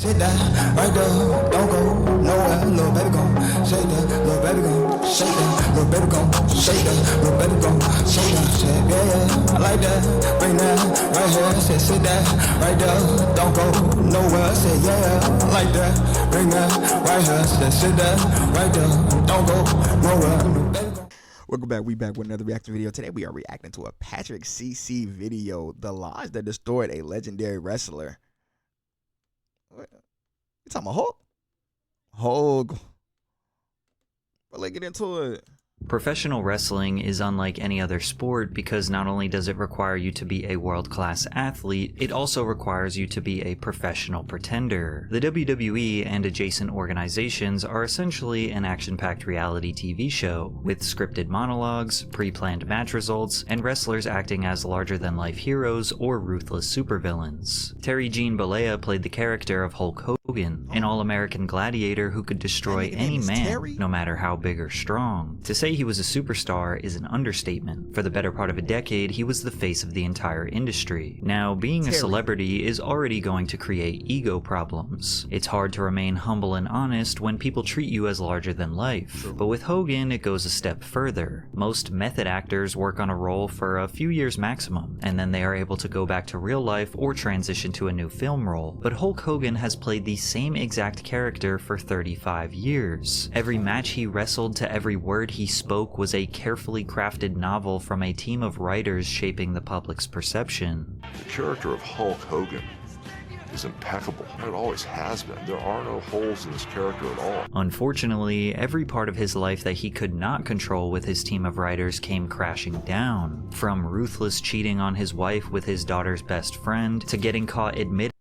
Sit that right there, don't go nowhere, little baby gon' shake that, little baby gon' shake that, little baby gon' shake that, little baby gon' shake that, shit, yeah, I like that, bring that right here, sit that right there, don't go nowhere, say yeah, I like that, bring that right here, sit that right there, don't go nowhere. Welcome back, we back with another reaction video. Today we are reacting to a Patrick CC video, the lies that destroyed a legendary wrestler. What? You talking about Hulk? Hulk. But let's get into it. Professional wrestling is unlike any other sport because not only does it require you to be a world-class athlete, it also requires you to be a professional pretender. The WWE and adjacent organizations are essentially an action-packed reality TV show, with scripted monologues, pre-planned match results, and wrestlers acting as larger-than-life heroes or ruthless supervillains. Terry Gene Bollea played the character of Hulk Hogan, an all-American gladiator who could destroy any man, no matter how big or strong. To say he was a superstar is an understatement. For the better part of a decade, he was the face of the entire industry. Now, being a celebrity is already going to create ego problems. It's hard to remain humble and honest when people treat you as larger than life. But with Hogan, it goes a step further. Most method actors work on a role for a few years maximum, and then they are able to go back to real life or transition to a new film role. But Hulk Hogan has played the same exact character for 35 years. Every match he wrestled to every word he spoke was a carefully crafted novel from a team of writers shaping the public's perception. The character of Hulk Hogan is impeccable. It always has been. There are no holes in this character at all. Unfortunately, every part of his life that he could not control with his team of writers came crashing down. From ruthless cheating on his wife with his daughter's best friend, to getting caught admitting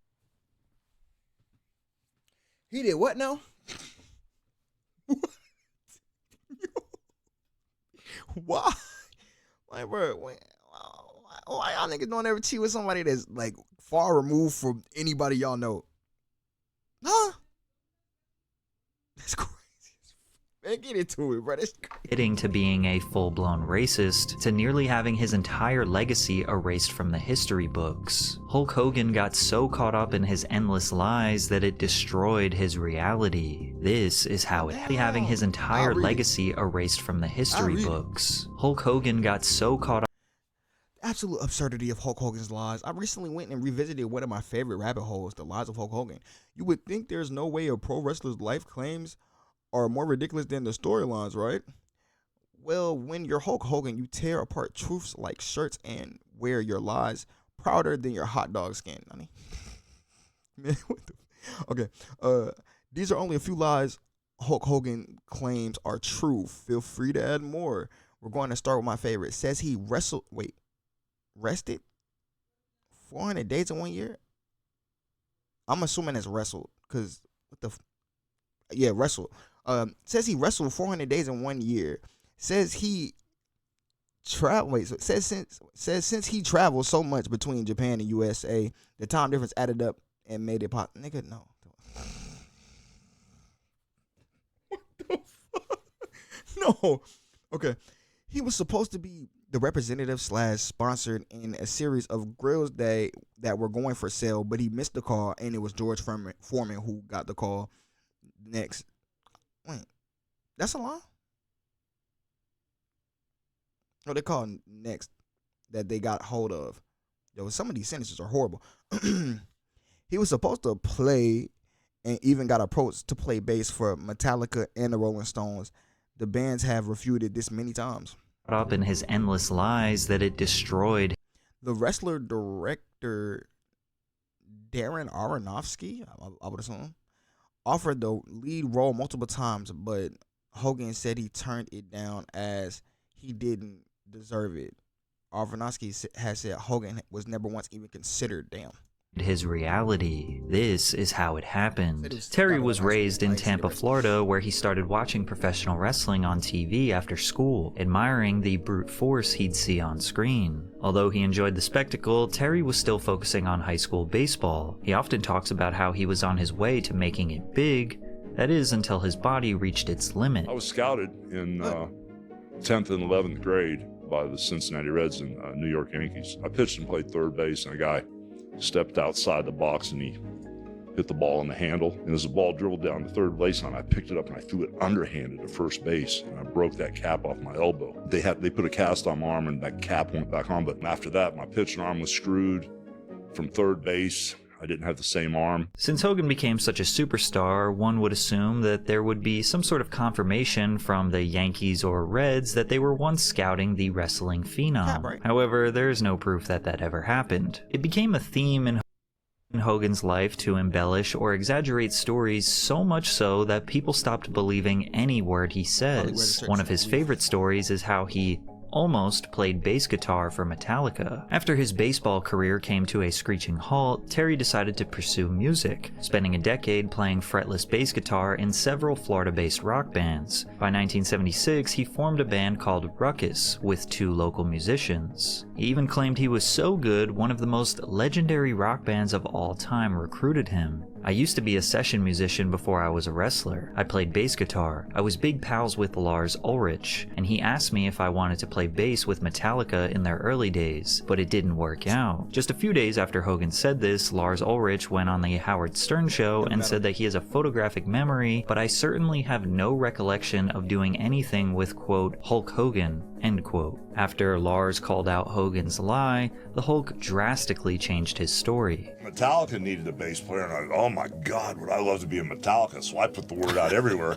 He did what now? Why? Like, bro, why y'all niggas don't ever cheat with somebody that's like far removed from anybody y'all know? Huh? That's crazy. Man, get into it, bro. That's crazy. To being a full-blown racist, to nearly having his entire legacy erased from the history books. Hulk Hogan got so caught up in his endless lies that it destroyed his reality. This is how it having his entire legacy erased from the history books. Hulk Hogan got so caught up. Absolute absurdity of Hulk Hogan's lies. I recently went and revisited one of my favorite rabbit holes, the lies of Hulk Hogan. You would think there's no way a pro wrestler's life claims are more ridiculous than the storylines, right? Well, when you're Hulk Hogan, you tear apart truths like shirts and wear your lies prouder than your hot dog skin, honey. Man, what the? Okay, these are only a few lies Hulk Hogan claims are true. Feel free to add more. We're going to start with my favorite. Says he rested 400 days in 1 year. I'm assuming it's wrestled, because what the? Yeah, wrestled. Says he wrestled 400 days in 1 year. Says he since he traveled so much between Japan and USA, the time difference added up and made it pop. Nigga, no. What the fuck? No. Okay. He was supposed to be the representative / sponsored in a series of grills that were going for sale, but he missed the call, and it was George Foreman who got the call next. Wait, that's a lie? No, they called next that they got hold of. Yo, some of these sentences are horrible. He was supposed to play and even got approached to play bass for Metallica and the Rolling Stones. The bands have refuted this many times. Up in his endless lies that it destroyed. The wrestler director Darren Aronofsky, I would assume, offered the lead role multiple times, but Hogan said he turned it down as he didn't deserve it. Aronofsky has said Hogan was never once even considered. Damn. His reality. This is how it happened. Terry was raised in Tampa, Florida, where he started watching professional wrestling on TV after school, admiring the brute force he'd see on screen. Although he enjoyed the spectacle, Terry was still focusing on high school baseball. He often talks about how he was on his way to making it big, that is, until his body reached its limit. I was scouted in 10th and 11th grade by the Cincinnati Reds and New York Yankees. I pitched and played third base, and a guy stepped outside the box and he hit the ball in the handle, and as the ball dribbled down the third baseline, I picked it up and I threw it underhanded to first base, and I broke that cap off my elbow. They put a cast on my arm, and that cap went back on, but after that, my pitching arm was screwed from third base. I didn't have the same arm. Since Hogan became such a superstar, one would assume that there would be some sort of confirmation from the Yankees or Reds that they were once scouting the wrestling phenom. Yeah, right. However, there is no proof that that ever happened. It became a theme in Hogan's life to embellish or exaggerate stories, so much so that people stopped believing any word he says. One of his favorite stories is how he almost played bass guitar for Metallica. After his baseball career came to a screeching halt, Terry decided to pursue music, spending a decade playing fretless bass guitar in several Florida-based rock bands. By 1976, he formed a band called Ruckus with 2 local musicians. He even claimed he was so good, one of the most legendary rock bands of all time recruited him. I used to be a session musician before I was a wrestler. I played bass guitar. I was big pals with Lars Ulrich, and he asked me if I wanted to play bass with Metallica in their early days, but it didn't work out. Just a few days after Hogan said this, Lars Ulrich went on the Howard Stern show and said that he has a photographic memory, but I certainly have no recollection of doing anything with, quote, Hulk Hogan, end quote. After Lars called out Hogan's lie, the Hulk drastically changed his story. Metallica needed a bass player, and I thought, oh my God, would I love to be in Metallica? So I put the word out everywhere.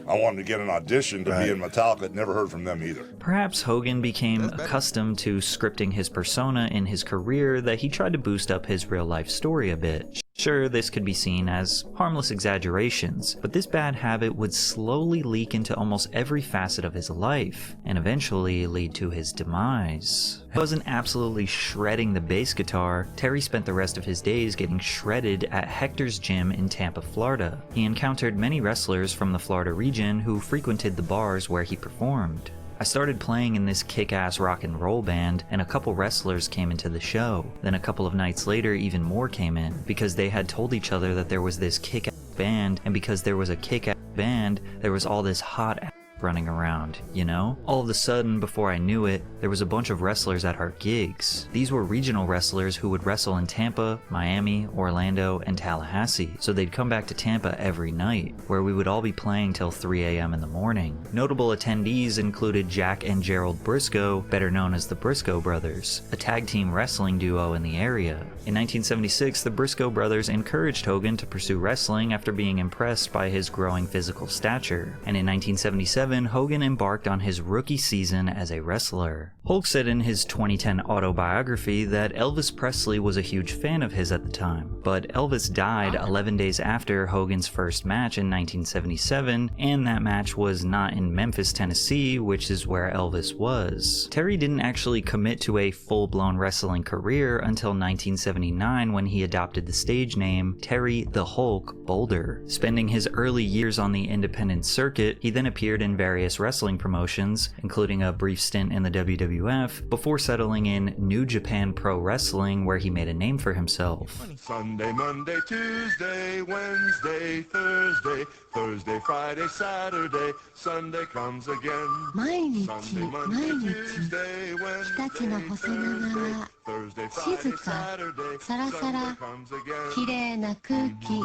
I wanted to get an audition to be in Metallica. Never heard from them either. Perhaps Hogan became accustomed to scripting his persona in his career that he tried to boost up his real-life story a bit. Sure, this could be seen as harmless exaggerations, but this bad habit would slowly leak into almost every facet of his life, and eventually lead to his demise. He wasn't absolutely shredding the bass guitar. Terry spent the rest of his days getting shredded at Hector's Gym in Tampa, Florida. He encountered many wrestlers from the Florida region who frequented the bars where he performed. I started playing in this kick-ass rock and roll band, and a couple wrestlers came into the show. Then a couple of nights later, even more came in, because they had told each other that there was this kick-ass band, and because there was a kick-ass band, there was all this hot ass running around, you know? All of a sudden, before I knew it, there was a bunch of wrestlers at our gigs. These were regional wrestlers who would wrestle in Tampa, Miami, Orlando, and Tallahassee, so they'd come back to Tampa every night, where we would all be playing till 3 a.m. in the morning. Notable attendees included Jack and Gerald Briscoe, better known as the Briscoe Brothers, a tag team wrestling duo in the area. In 1976, the Briscoe Brothers encouraged Hogan to pursue wrestling after being impressed by his growing physical stature, and in 1977, Hogan embarked on his rookie season as a wrestler. Hulk said in his 2010 autobiography that Elvis Presley was a huge fan of his at the time, but Elvis died 11 days after Hogan's first match in 1977, and that match was not in Memphis, Tennessee, which is where Elvis was. Terry didn't actually commit to a full-blown wrestling career until 1979 when he adopted the stage name Terry the Hulk Boulder. Spending his early years on the independent circuit, he then appeared in various wrestling promotions, including a brief stint in the WWF, before settling in New Japan Pro Wrestling, where he made a name for himself. Sunday, Monday, Tuesday, Wednesday, Thursday, Thursday, Friday, Saturday, Sunday comes again. 毎日 Sunday, 毎 Monday, 日 Tuesday, 日立の Wednesday, 細長 Thursday, 静 Friday, か Saturday, サラサラ Sunday comes again. 綺麗な空気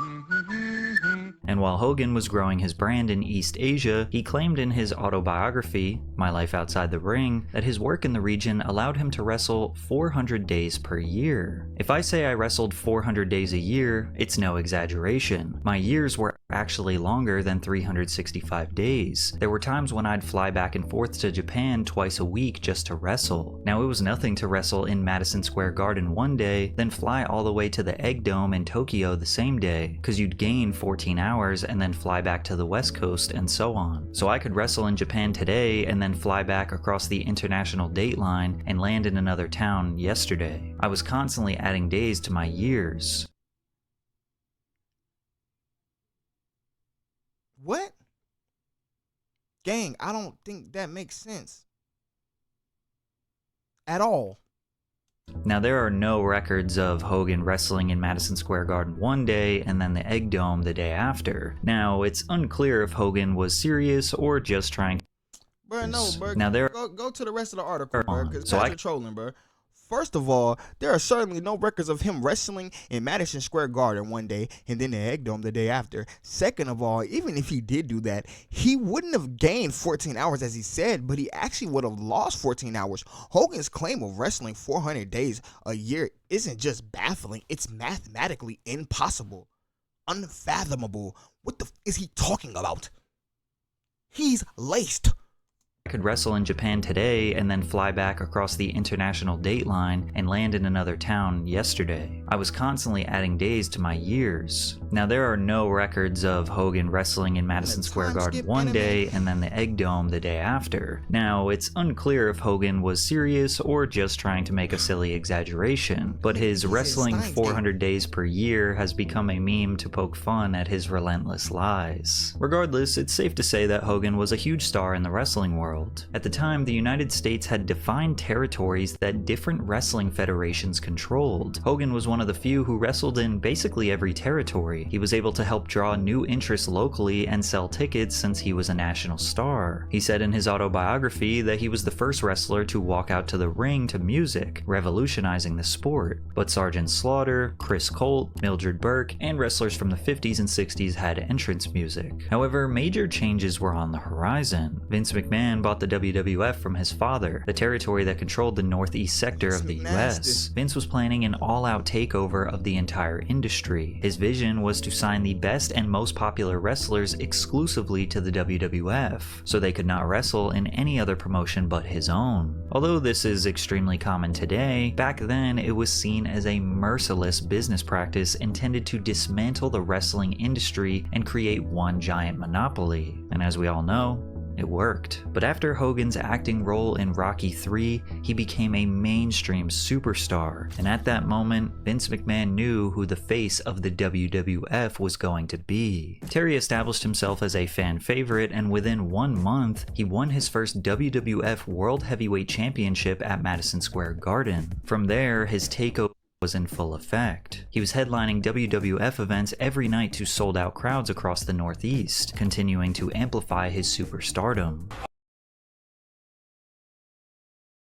And while Hogan was growing his brand in East Asia, he claimed in his autobiography, My Life Outside the Ring, that his work in the region allowed him to wrestle 400 days per year. If I say I wrestled 400 days a year, it's no exaggeration. My years were actually longer than 365 days. There were times when I'd fly back and forth to Japan twice a week just to wrestle. Now, it was nothing to wrestle in Madison Square Garden one day, then fly all the way to the Egg Dome in Tokyo the same day, because you'd gain 14 hours and then fly back to the West Coast and so on. So I could wrestle in Japan today and then fly back across the international date line and land in another town yesterday. I was constantly adding days to my years. What? Gang, I don't think that makes sense. At all. Now, there are no records of Hogan wrestling in Madison Square Garden one day and then the Egg Dome the day after. Now, it's unclear if Hogan was serious or just trying. Bro, no, bro. Now, there Go to the rest of the article, bro. Because So guys are trolling, bro. First of all, there are certainly no records of him wrestling in Madison Square Garden one day and then the Egg Dome the day after. Second of all, even if he did do that, he wouldn't have gained 14 hours as he said, but he actually would have lost 14 hours. Hogan's claim of wrestling 400 days a year isn't just baffling, it's mathematically impossible. Unfathomable. What the is he talking about? He's laced. I could wrestle in Japan today and then fly back across the international date line and land in another town yesterday. I was constantly adding days to my years. Now there are no records of Hogan wrestling in Madison Square Garden one day and then the Egg Dome the day after. Now it's unclear if Hogan was serious or just trying to make a silly exaggeration, but his wrestling 400 days per year has become a meme to poke fun at his relentless lies. Regardless, it's safe to say that Hogan was a huge star in the wrestling world. At the time, the United States had defined territories that different wrestling federations controlled. Hogan was one of the few who wrestled in basically every territory. He was able to help draw new interest locally and sell tickets since he was a national star. He said in his autobiography that he was the first wrestler to walk out to the ring to music, revolutionizing the sport. But Sergeant Slaughter, Chris Colt, Mildred Burke, and wrestlers from the 50s and 60s had entrance music. However, major changes were on the horizon. Vince McMahon bought the WWF from his father, the territory that controlled the northeast sector of the US. Vince was planning an all-out takeover of the entire industry. His vision was to sign the best and most popular wrestlers exclusively to the WWF, so they could not wrestle in any other promotion but his own. Although this is extremely common today, back then it was seen as a merciless business practice intended to dismantle the wrestling industry and create one giant monopoly. And as we all know, it worked. But after Hogan's acting role in Rocky III, he became a mainstream superstar, and at that moment, Vince McMahon knew who the face of the WWF was going to be. Terry established himself as a fan favorite, and within 1 month, he won his first WWF World Heavyweight Championship at Madison Square Garden. From there, his takeover was in full effect. He was headlining WWF events every night to sold-out crowds across the Northeast, continuing to amplify his superstardom.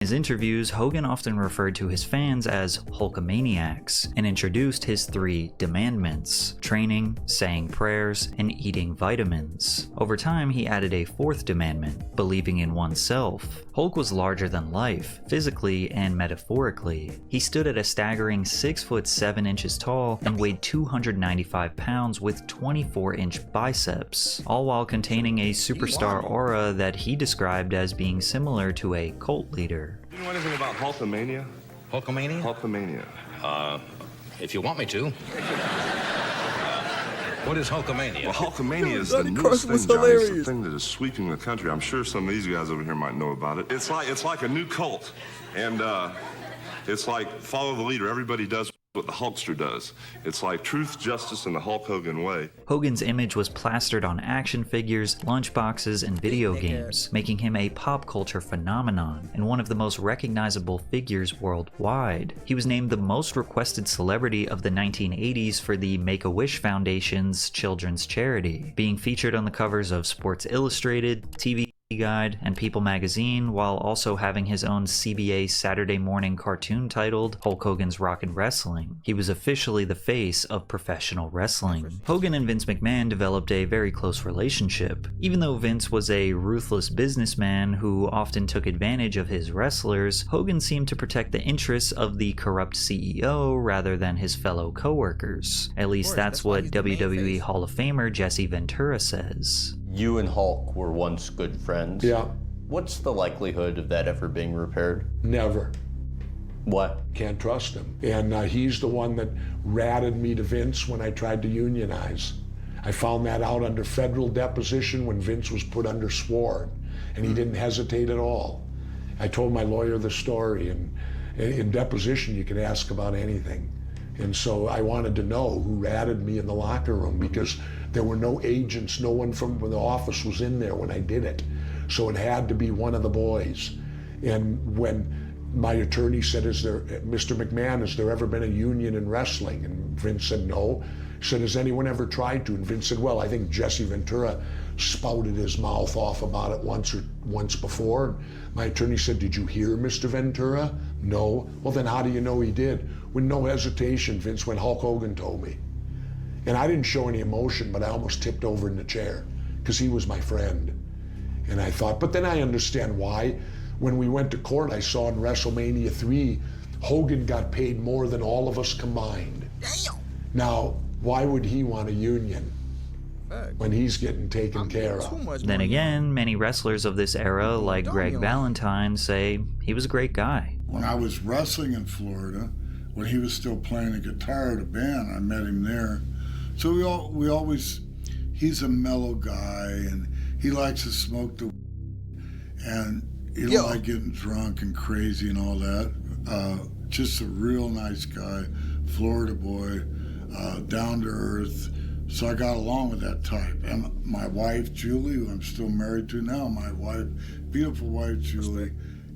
In his interviews, Hogan often referred to his fans as Hulkamaniacs and introduced his 3 demandments: training, saying prayers, and eating vitamins. Over time, he added a 4th demandment: believing in oneself. Hulk was larger than life, physically and metaphorically. He stood at a staggering 6 foot 7 inches tall and weighed 295 pounds with 24-inch biceps, all while containing a superstar aura that he described as being similar to a cult leader. Do you know anything about Hulkamania? Hulkamania? Hulkamania. If you want me to. What is Hulkamania? Well, Hulkamania is the Johnny newest Carson was thing, Johnny. It's the hilarious. thing that is sweeping the country. I'm sure some of these guys over here might know about it. It's like a new cult, and it's like follow the leader. Everybody does what the Hulkster does. It's like truth, justice, and the Hulk Hogan way. Hogan's image was plastered on action figures, lunchboxes, and video games, making him a pop culture phenomenon and one of the most recognizable figures worldwide. He was named the most requested celebrity of the 1980s for the Make-A-Wish Foundation's children's charity, being featured on the covers of Sports Illustrated, TV Guide, and People magazine, while also having his own CBA Saturday morning cartoon titled Hulk Hogan's Rockin' Wrestling. He was officially the face of professional wrestling. Hogan and Vince McMahon developed a very close relationship. Even though Vince was a ruthless businessman who often took advantage of his wrestlers, Hogan seemed to protect the interests of the corrupt CEO rather than his fellow co-workers. At least that's what WWE Hall of Famer Jesse Ventura says. You and Hulk were once good friends. Yeah, What's the likelihood of that ever being repaired? never. What? Can't trust him. And he's the one that ratted me to Vince when I tried to unionize. I found that out under federal deposition when Vince was put under sworn, and he didn't hesitate at all. I told my lawyer the story, and in deposition you could ask about anything. And so I wanted to know who ratted me in the locker room, because there were no agents, no one from the office was in there when I did it. So it had to be one of the boys. And when my attorney said, Mr. McMahon, has there ever been a union in wrestling? And Vince said, no. He said, has anyone ever tried to? And Vince said, well, I think Jesse Ventura spouted his mouth off about it once before. My attorney said, did you hear Mr. Ventura? No. Well, then how do you know he did? With no hesitation, Vince went, Hulk Hogan told me. And I didn't show any emotion, but I almost tipped over in the chair because he was my friend. And I thought, but then I understand why. When we went to court, I saw in WrestleMania 3, Hogan got paid more than all of us combined. Damn. Now, why would he want a union when he's getting taken care of? Then again, many wrestlers of this era, like Greg Valentine, say he was a great guy. When I was wrestling in Florida, when he was still playing the guitar at a band, I met him there. So we always, he's a mellow guy, and he likes to smoke the, and he don't like getting drunk and crazy and all that. Just a real nice guy, Florida boy, down to earth. So I got along with that type. And my wife, Julie, who I'm still married to now, my wife, beautiful wife, Julie,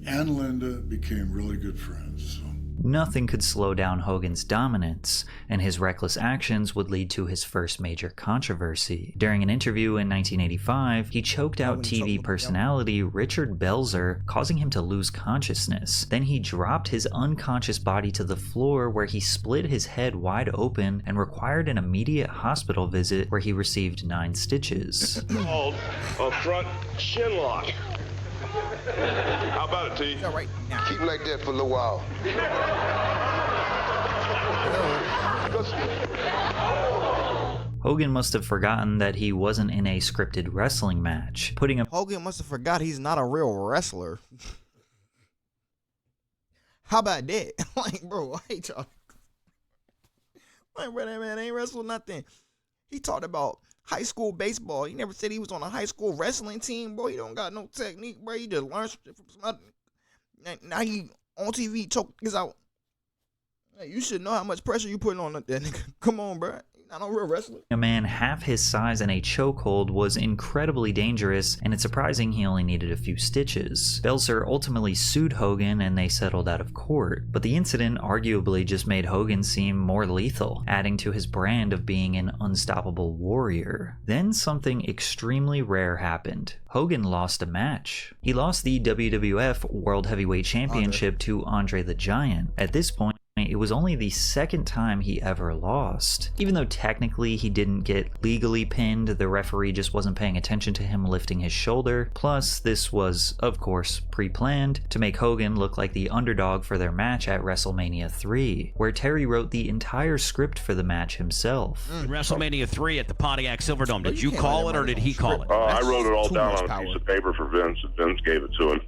and Linda became really good friends. So. Nothing could slow down Hogan's dominance, and his reckless actions would lead to his first major controversy. During an interview in 1985, he choked out TV personality Richard Belzer, causing him to lose consciousness. Then he dropped his unconscious body to the floor, where he split his head wide open and required an immediate hospital visit where he received 9 stitches. Called a front shin lock. How about it, T? All right. Now. Keep like that for a little while. Hogan must have forgotten that he wasn't in a scripted wrestling match, putting up Hogan must have forgot he's not a real wrestler. How about that? Like, bro, I hate y'all. Like, bro, that man ain't wrestled nothing. He talked about high school baseball. He never said he was on a high school wrestling team, bro. He don't got no technique, bro. He just learned shit from somebody. Now he on TV choke niggas out. Hey, you should know how much pressure you putting on that nigga. Come on, bro. He's not no real wrestler. a man half his size in a chokehold was incredibly dangerous, and it's surprising he only needed a few stitches. Belzer ultimately sued Hogan and they settled out of court, but the incident arguably just made Hogan seem more lethal, adding to his brand of being an unstoppable warrior. Then something extremely rare happened. Hogan lost a match. He lost the WWF World Heavyweight Championship to Andre the Giant. At this point, it was only the second time he ever lost. Even though technically he didn't get legally pinned, the referee just wasn't paying attention to him lifting his shoulder. Plus, this was, of course, pre-planned to make Hogan look like the underdog for their match at WrestleMania 3, where Terry wrote the entire script for the match himself. WrestleMania 3 at the Pontiac Silverdome. Did you call it or did he call it? I wrote it all down on a piece of paper for Vince, and Vince gave it to him.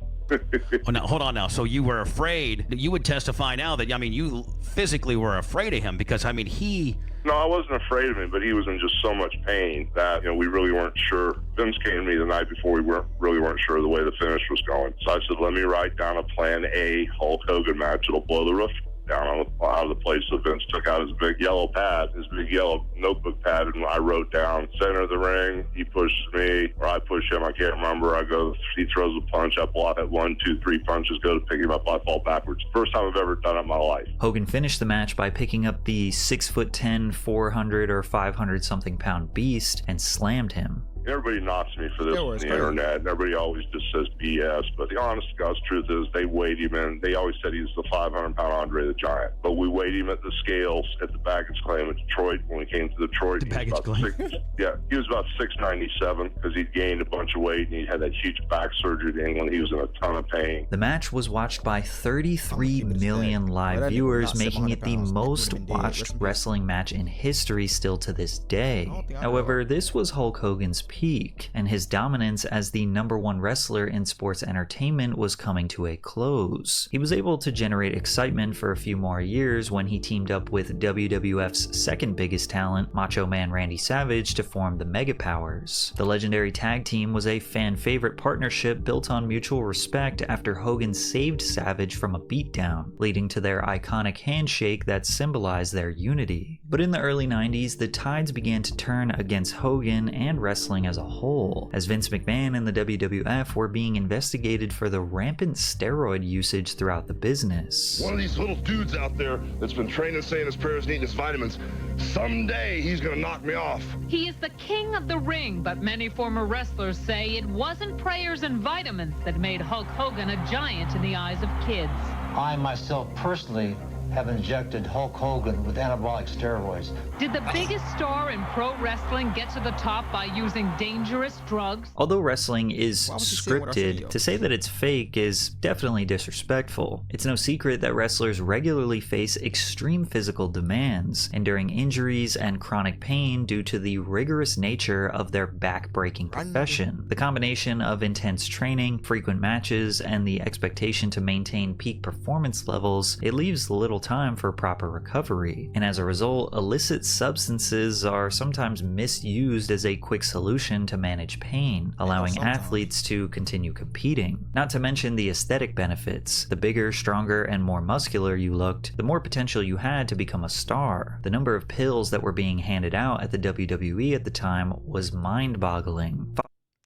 Oh, now, hold on now. So you were afraid. You would testify now that, I mean, you physically were afraid of him because, I mean, he... No, I wasn't afraid of him, but he was in just so much pain that, we really weren't sure. Vince came to me the night before. We really weren't sure the way the finish was going. So I said, let me write down a plan A Hulk Hogan match. It'll blow the roof down out of the place. So Vince took out his big yellow pad, his big yellow notebook pad, and I wrote down center of the ring. He pushes me, or I push him. I can't remember. I go, he throws a punch. I block it 1, 2, 3 punches, go to pick him up. I fall backwards. First time I've ever done it in my life. Hogan finished the match by picking up the 6'10", 400 or 500 something pound beast and slammed him. Everybody knocks me for this on the internet, and everybody always just says BS. But the honest to God's truth is they weighed him in. They always said he was the 500-pound Andre the Giant. But we weighed him at the scales at the baggage claim at Detroit. When we came to Detroit, The baggage claim? he was about 697 because he'd gained a bunch of weight, and he had that huge back surgery in England. He was in a ton of pain. The match was watched by 33 million live viewers, making it the most watched wrestling match in history still to this day. However, this was Hulk Hogan's peak, and his dominance as the #1 wrestler in sports entertainment was coming to a close. He was able to generate excitement for a few more years when he teamed up with WWF's second biggest talent, Macho Man Randy Savage, to form the Mega Powers. The legendary tag team was a fan favorite partnership built on mutual respect after Hogan saved Savage from a beatdown, leading to their iconic handshake that symbolized their unity. But in the early 90s, the tides began to turn against Hogan and wrestling as a whole, as Vince McMahon and the WWF were being investigated for the rampant steroid usage throughout the business. One of these little dudes out there that's been training, saying his prayers, and eating his vitamins, someday he's gonna knock me off. He is the king of the ring, but many former wrestlers say it wasn't prayers and vitamins that made Hulk Hogan a giant in the eyes of kids. I myself personally have injected Hulk Hogan with anabolic steroids. Did the biggest star in pro wrestling get to the top by using dangerous drugs? Although wrestling is Why was he saying what Arsenio? scripted, to say that it's fake is definitely disrespectful. It's no secret that wrestlers regularly face extreme physical demands, enduring injuries and chronic pain due to the rigorous nature of their back-breaking profession. The combination of intense training, frequent matches, and the expectation to maintain peak performance levels, it leaves little time for proper recovery, and as a result, illicit substances are sometimes misused as a quick solution to manage pain, allowing athletes to continue competing. Not to mention the aesthetic benefits. The bigger, stronger, and more muscular you looked, the more potential you had to become a star. The number of pills that were being handed out at the WWE at the time was mind-boggling.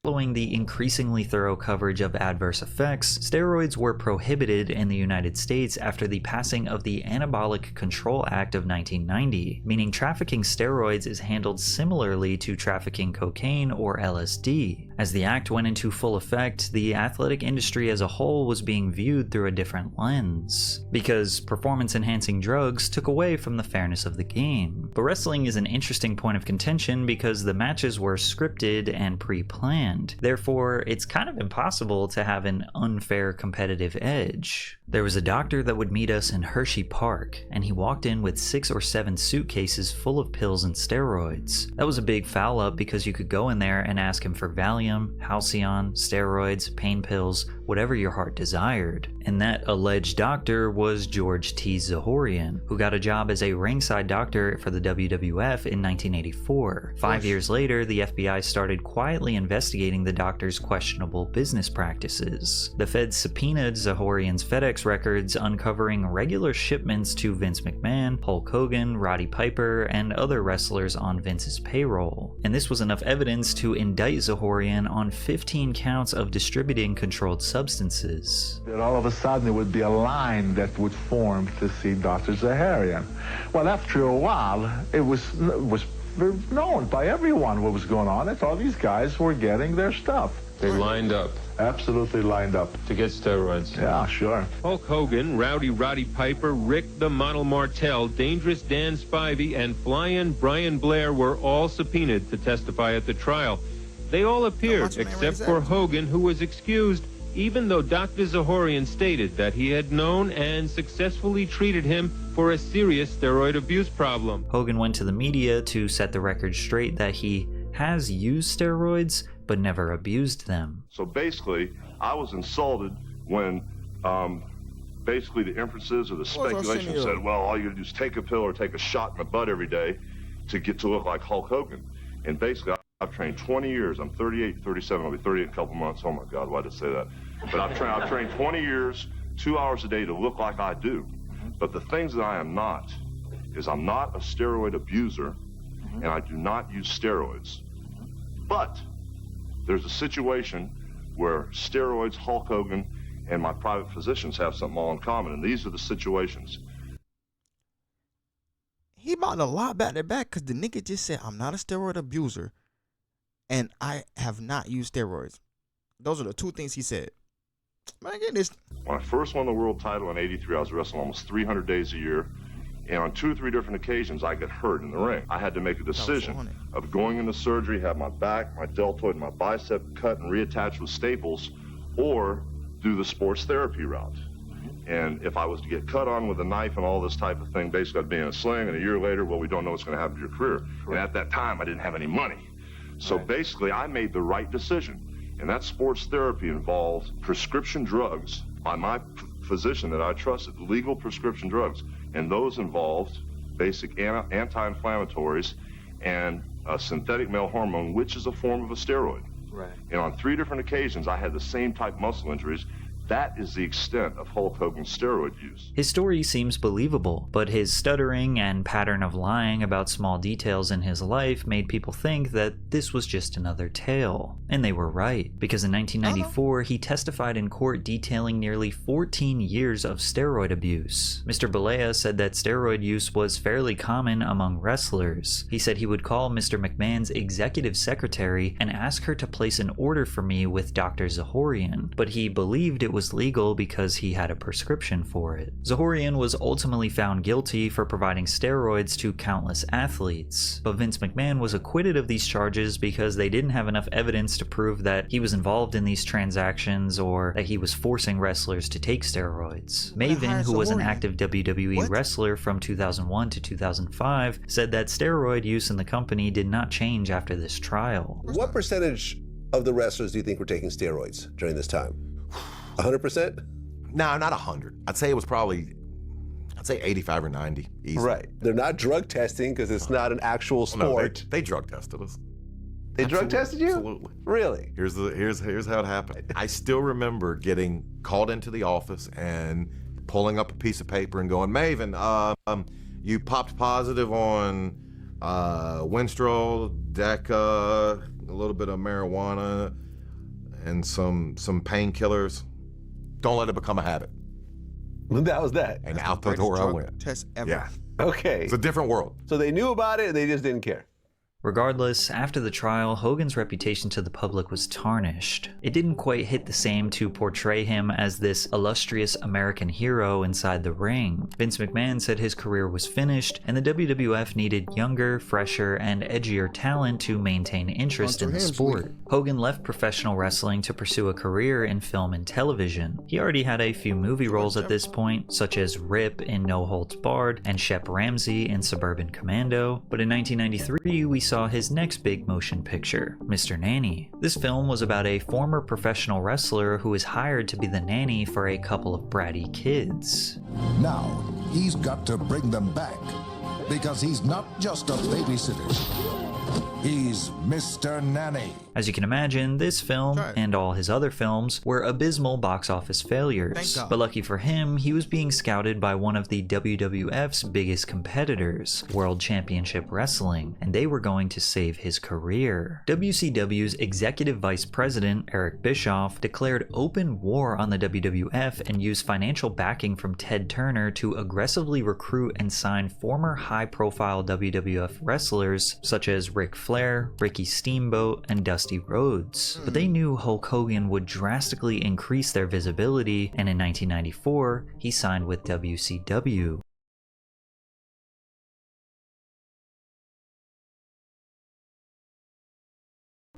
Following the increasingly thorough coverage of adverse effects, steroids were prohibited in the United States after the passing of the Anabolic Control Act of 1990, meaning trafficking steroids is handled similarly to trafficking cocaine or LSD. As the act went into full effect, the athletic industry as a whole was being viewed through a different lens, because performance-enhancing drugs took away from the fairness of the game. But wrestling is an interesting point of contention because the matches were scripted and pre-planned. Therefore, it's kind of impossible to have an unfair competitive edge. There was a doctor that would meet us in Hershey Park, and he walked in with 6 or 7 suitcases full of pills and steroids. That was a big foul up because you could go in there and ask him for Valium, Halcyon, steroids, pain pills, whatever your heart desired. And that alleged doctor was George T. Zahorian, who got a job as a ringside doctor for the WWF in 1984. 5 years later, the FBI started quietly investigating the doctor's questionable business practices. The feds subpoenaed Zahorian's FedEx records, uncovering regular shipments to Vince McMahon, Hulk Hogan, Roddy Piper, and other wrestlers on Vince's payroll. And this was enough evidence to indict Zahorian on 15 counts of distributing controlled substances. That all of a sudden there would be a line that would form to see Dr. Zahorian. Well, after a while, it was known by everyone what was going on. That's all these guys were getting their stuff. They lined up. Absolutely lined up. To get steroids. Yeah, sure. Hulk Hogan, Roddy Piper, Rick the Model Martel, Dangerous Dan Spivey, and Flyin' Brian Blair were all subpoenaed to testify at the trial. They all appeared, except for Hogan, who was excused, even though Dr. Zahorian stated that he had known and successfully treated him for a serious steroid abuse problem. Hogan went to the media to set the record straight that he has used steroids, but never abused them. So basically, I was insulted when basically the inferences or the speculation said, well, all you gotta do is take a pill or take a shot in the butt every day to get to look like Hulk Hogan. And basically, I've trained 20 years. I'm 38, 37. I'll be 38 in a couple months. Oh my God, why did I say that? But I've trained 20 years, 2 hours a day to look like I do. But the things that I am not is I'm not a steroid abuser, and I do not use steroids. But there's a situation where steroids, Hulk Hogan, and my private physicians have something all in common, and these are the situations. He bought a lot back to back because the nigga just said, I'm not a steroid abuser, and I have not used steroids. Those are the two things he said. Man, get this. When I first won the world title in '83, I was wrestling almost 300 days a year. And on 2 or 3 different occasions, I got hurt in the ring. I had to make a decision of going into surgery, have my back, my deltoid, and my bicep cut and reattached with staples, or do the sports therapy route. And if I was to get cut on with a knife and all this type of thing, basically I'd be in a sling, and a year later, well, we don't know what's going to happen to your career. And at that time, I didn't have any money. So basically, I made the right decision. And that sports therapy involved prescription drugs by my physician that I trusted, legal prescription drugs. And those involved basic anti-inflammatories and a synthetic male hormone, which is a form of a steroid. Right. And on 3 different occasions, I had the same type muscle injuries. That is the extent of Hulk Hogan's steroid use. His story seems believable, but his stuttering and pattern of lying about small details in his life made people think that this was just another tale. And they were right, because in 1994, he testified in court detailing nearly 14 years of steroid abuse. Mr. Balea said that steroid use was fairly common among wrestlers. He said he would call Mr. McMahon's executive secretary and ask her to place an order for me with Dr. Zahorian, but he believed it was was legal because he had a prescription for it. Zahorian was ultimately found guilty for providing steroids to countless athletes, but Vince McMahon was acquitted of these charges because they didn't have enough evidence to prove that he was involved in these transactions or that he was forcing wrestlers to take steroids. Maven, who was an active WWE wrestler from 2001 to 2005, said that steroid use in the company did not change after this trial. What percentage of the wrestlers do you think were taking steroids during this time? 100%? No, not 100. I'd say it was probably, I'd say 85 or 90. Easy. Right. They're not drug testing because it's not an actual sport. No, they drug tested us. They drug tested you? Absolutely. Really? Here's how it happened. I still remember getting called into the office and pulling up a piece of paper and going, Maven, you popped positive on Winstrol, Deca, a little bit of marijuana, and some painkillers. Don't let it become a habit. That was that. And out the door I went. Test ever. Yeah. Okay. It's a different world. So they knew about it and they just didn't care. Regardless, after the trial, Hogan's reputation to the public was tarnished. It didn't quite hit the same to portray him as this illustrious American hero inside the ring. Vince McMahon said his career was finished, and the WWF needed younger, fresher, and edgier talent to maintain interest in the sport. Hogan left professional wrestling to pursue a career in film and television. He already had a few movie roles at this point, such as Rip in No Holds Barred and Shep Ramsey in Suburban Commando, but in 1993 we saw his next big motion picture, Mr. Nanny. This film was about a former professional wrestler who was hired to be the nanny for a couple of bratty kids. Now, he's got to bring them back, because he's not just a babysitter. He's Mr. Nanny. As you can imagine, this film, and all his other films, were abysmal box office failures. But lucky for him, he was being scouted by one of the WWF's biggest competitors, World Championship Wrestling, and they were going to save his career. WCW's Executive Vice President, Eric Bischoff, declared open war on the WWF and used financial backing from Ted Turner to aggressively recruit and sign former high-profile WWF wrestlers such as Ric Flair, Ricky Steamboat, and Dusty Rhodes. But they knew Hulk Hogan would drastically increase their visibility, and in 1994, he signed with WCW.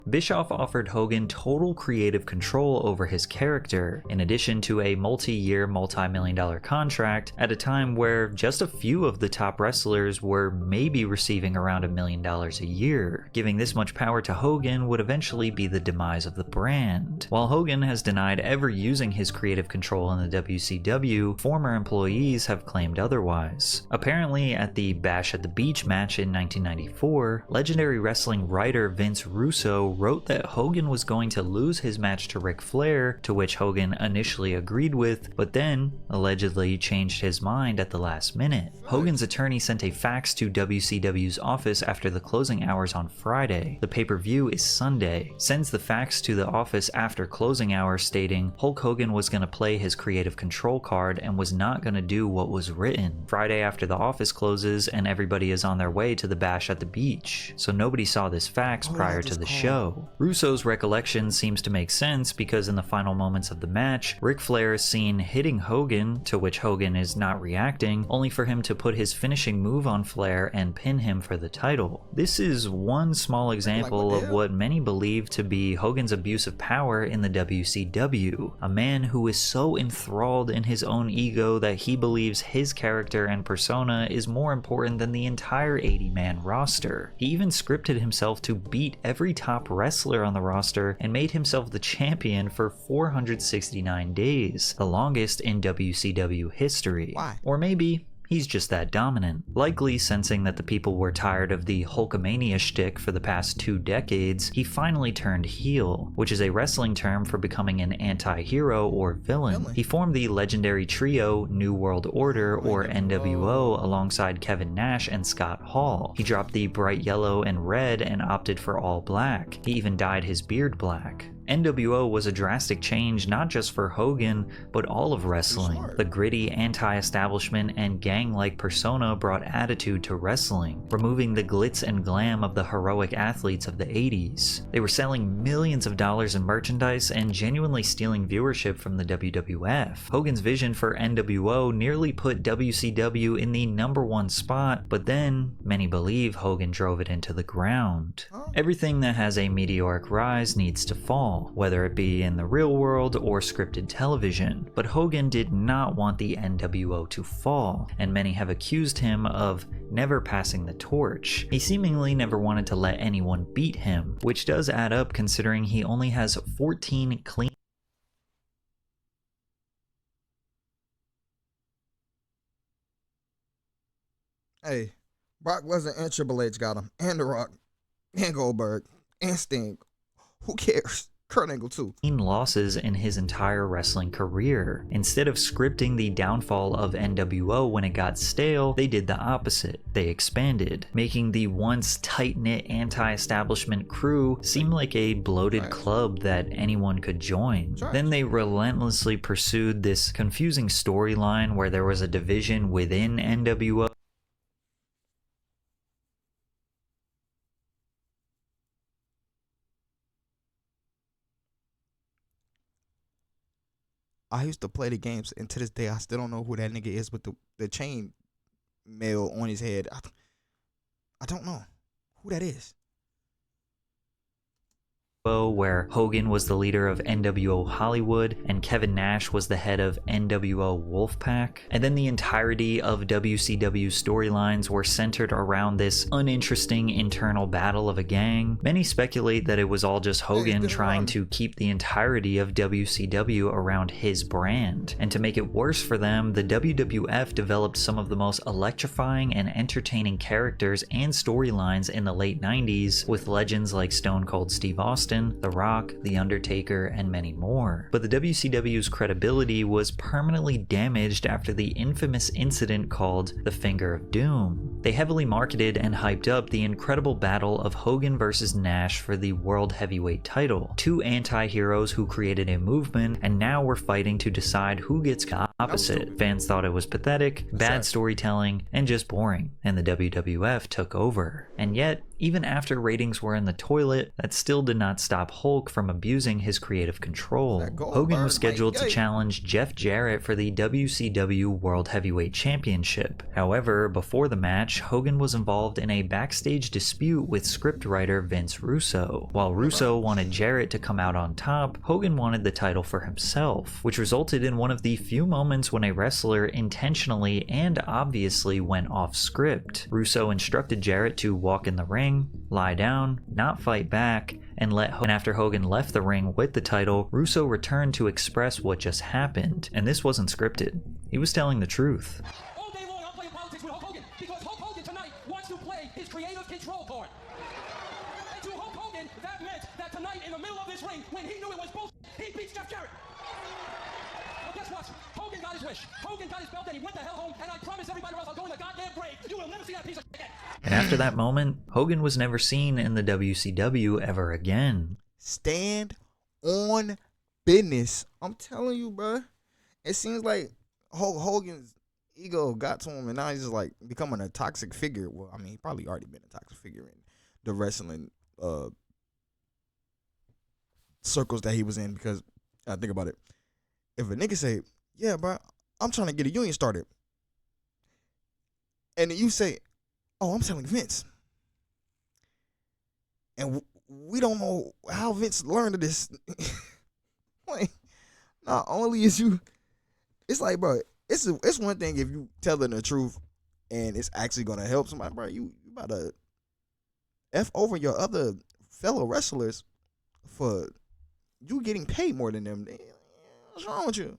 Bischoff offered Hogan total creative control over his character, in addition to a multi-year, multi-million-dollar contract at a time where just a few of the top wrestlers were maybe receiving around $1 million a year. Giving this much power to Hogan would eventually be the demise of the brand. While Hogan has denied ever using his creative control in the WCW, former employees have claimed otherwise. Apparently, at the Bash at the Beach match in 1994, legendary wrestling writer Vince Russo wrote that Hogan was going to lose his match to Ric Flair, to which Hogan initially agreed with, but then allegedly changed his mind at the last minute. Hogan's attorney sent a fax to WCW's office after the closing hours on Friday. The pay-per-view is Sunday. Sends the fax to the office after closing hours stating Hulk Hogan was going to play his creative control card and was not going to do what was written. Friday after the office closes and everybody is on their way to the Bash at the Beach, so nobody saw this fax prior to the show. Russo's recollection seems to make sense because in the final moments of the match, Ric Flair is seen hitting Hogan, to which Hogan is not reacting, only for him to put his finishing move on Flair and pin him for the title. This is one small example of what many believe to be Hogan's abuse of power in the WCW, a man who is so enthralled in his own ego that he believes his character and persona is more important than the entire 80-man roster. He even scripted himself to beat every top wrestler on the roster and made himself the champion for 469 days, the longest in WCW history. Why? Or maybe he's just that dominant. Likely sensing that the people were tired of the Hulkamania shtick for the past 2 decades, he finally turned heel, which is a wrestling term for becoming an anti-hero or villain. He formed the legendary trio New World Order or NWO alongside Kevin Nash and Scott Hall. He dropped the bright yellow and red and opted for all black. He even dyed his beard black. NWO was a drastic change not just for Hogan, but all of wrestling. The gritty anti-establishment and gang-like persona brought attitude to wrestling, removing the glitz and glam of the heroic athletes of the 80s. They were selling millions of dollars in merchandise and genuinely stealing viewership from the WWF. Hogan's vision for NWO nearly put WCW in the #1 spot, but then many believe Hogan drove it into the ground. Everything that has a meteoric rise needs to fall, whether it be in the real world or scripted television. But Hogan did not want the NWO to fall, and many have accused him of never passing the torch. He seemingly never wanted to let anyone beat him, which does add up considering he only has 14 clean. Hey, Brock Lesnar and Triple H got him, and The Rock, and Goldberg, and Sting. Who cares? Kurt Angle too. Losses in his entire wrestling career. Instead of scripting the downfall of NWO when it got stale, they did the opposite. They expanded, making the once tight-knit anti-establishment crew seem like a bloated club that anyone could join. Then they relentlessly pursued this confusing storyline where there was a division within NWO. I used to play the games, and to this day, I still don't know who that nigga is with the chain mail on his head. I don't know who that is. Where Hogan was the leader of NWO Hollywood and Kevin Nash was the head of NWO Wolfpack. And then the entirety of WCW storylines were centered around this uninteresting internal battle of a gang. Many speculate that it was all just Hogan trying to keep the entirety of WCW around his brand. And to make it worse for them, the WWF developed some of the most electrifying and entertaining characters and storylines in the late 90s with legends like Stone Cold Steve Austin, The Rock, The Undertaker, and many more. But the WCW's credibility was permanently damaged after the infamous incident called the Finger of Doom. They heavily marketed and hyped up the incredible battle of Hogan versus Nash for the World Heavyweight title. Two anti-heroes who created a movement and now were fighting to decide who gets opposite. Fans thought it was pathetic, bad storytelling, and just boring, and the WWF took over. And yet, even after ratings were in the toilet, that still did not stop Hulk from abusing his creative control. Hogan was scheduled to challenge Jeff Jarrett for the WCW World Heavyweight Championship. However, before the match, Hogan was involved in a backstage dispute with scriptwriter Vince Russo. While Russo wanted Jarrett to come out on top, Hogan wanted the title for himself, which resulted in one of the few moments when a wrestler intentionally and obviously went off script. Russo instructed Jarrett to walk in the ring, lie down, not fight back, and after Hogan left the ring with the title, Russo returned to express what just happened. And this wasn't scripted. He was telling the truth. All day long, I'm playing politics with Hulk Hogan because Hulk Hogan tonight wants to play his creative control card. And to Hulk Hogan, that meant that tonight in the middle of this ring, when he knew it was bullshit, he beats Jeff Jarrett. Well, guess what? Hogan got his wish. Hogan got his belt and he went the hell home, and I promise everybody else I'll go in the goddamn grave. You will never see that piece of shit. And after that moment, Hogan was never seen in the WCW ever again. Stand on business. I'm telling you, bro. It seems like Hulk Hogan's ego got to him, and now he's just like becoming a toxic figure. Well, I mean, he probably already been a toxic figure in the wrestling circles that he was in. Because I think about it, if a nigga say, "Yeah, bro, I'm trying to get a union started," and then you say, "Oh, I'm telling Vince," and we don't know how Vince learned of this. Like, not only is you, it's like, bro, it's one thing if you telling the truth and it's actually gonna help somebody, bro. You about to F over your other fellow wrestlers for you getting paid more than them. What's wrong with you?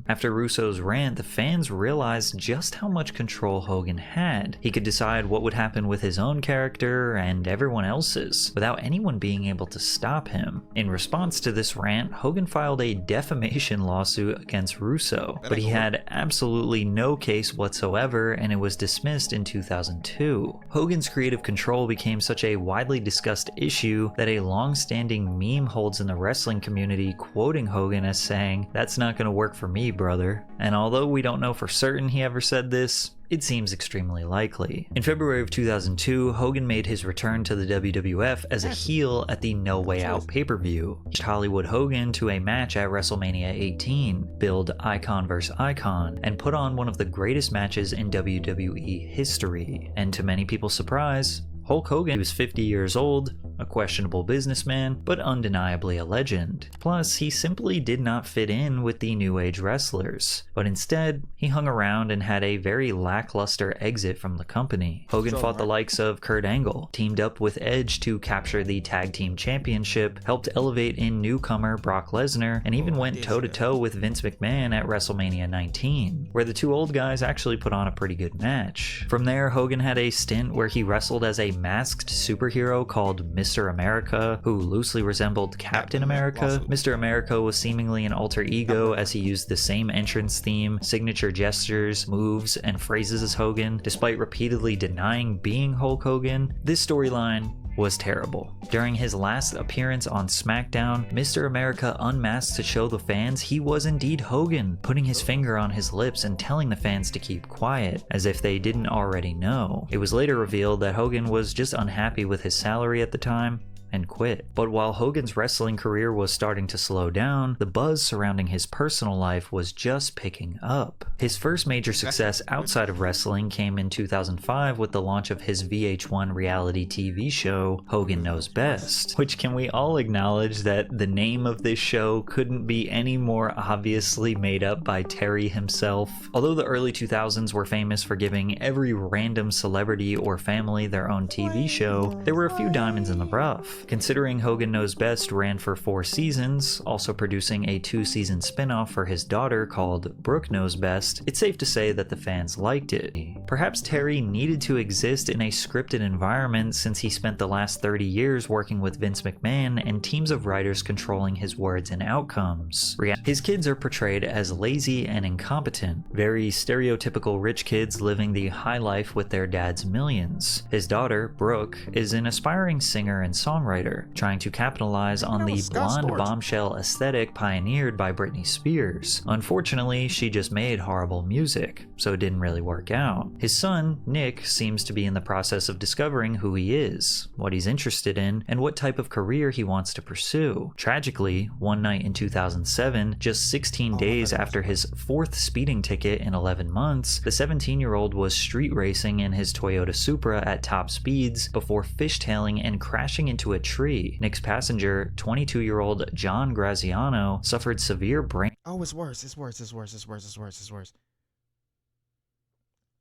After Russo's rant, the fans realized just how much control Hogan had. He could decide what would happen with his own character and everyone else's, without anyone being able to stop him. In response to this rant, Hogan filed a defamation lawsuit against Russo, but he had absolutely no case whatsoever, and it was dismissed in 2002. Hogan's creative control became such a widely discussed issue that a long-standing meme holds in the wrestling community, quoting Hogan as saying, "That's not gonna work for me, brother." And although we don't know for certain he ever said this, it seems extremely likely. In February of 2002, Hogan made his return to the WWF as a heel at the No Way Out pay-per-view. Hollywood Hogan to a match at WrestleMania 18, billed Icon vs. Icon, and put on one of the greatest matches in WWE history. And to many people's surprise, Hulk Hogan was 50 years old, a questionable businessman, but undeniably a legend. Plus, he simply did not fit in with the New Age wrestlers, but instead, he hung around and had a very lackluster exit from the company. Hogan fought the likes of Kurt Angle, teamed up with Edge to capture the Tag Team Championship, helped elevate in newcomer Brock Lesnar, and even went toe-to-toe with Vince McMahon at WrestleMania 19, where the two old guys actually put on a pretty good match. From there, Hogan had a stint where he wrestled as a masked superhero called Mr. America, who loosely resembled Captain America. Mr. America was seemingly an alter ego as he used the same entrance theme, signature gestures, moves, and phrases as Hogan, despite repeatedly denying being Hulk Hogan. This storyline was terrible. During his last appearance on SmackDown, Mr. America unmasked to show the fans he was indeed Hogan, putting his finger on his lips and telling the fans to keep quiet, as if they didn't already know. It was later revealed that Hogan was just unhappy with his salary at the time and quit. But while Hogan's wrestling career was starting to slow down, the buzz surrounding his personal life was just picking up. His first major success outside of wrestling came in 2005 with the launch of his VH1 reality TV show, Hogan Knows Best, which can we all acknowledge that the name of this show couldn't be any more obviously made up by Terry himself. Although the early 2000s were famous for giving every random celebrity or family their own TV show, there were a few diamonds in the rough. Considering Hogan Knows Best ran for 4 seasons, also producing a 2-season spin-off for his daughter called Brooke Knows Best, it's safe to say that the fans liked it. Perhaps Terry needed to exist in a scripted environment since he spent the last 30 years working with Vince McMahon and teams of writers controlling his words and outcomes. His kids are portrayed as lazy and incompetent, very stereotypical rich kids living the high life with their dad's millions. His daughter, Brooke, is an aspiring singer and songwriter, trying to capitalize on the blonde bombshell aesthetic pioneered by Britney Spears. Unfortunately, she just made horrible music, so it didn't really work out. His son, Nick, seems to be in the process of discovering who he is, what he's interested in, and what type of career he wants to pursue. Tragically, one night in 2007, just 16 days after his 4th speeding ticket in 11 months, the 17-year-old was street racing in his Toyota Supra at top speeds before fishtailing and crashing into a tree. Nick's passenger, 22-year-old John Graziano, suffered severe brain. Oh, it's worse.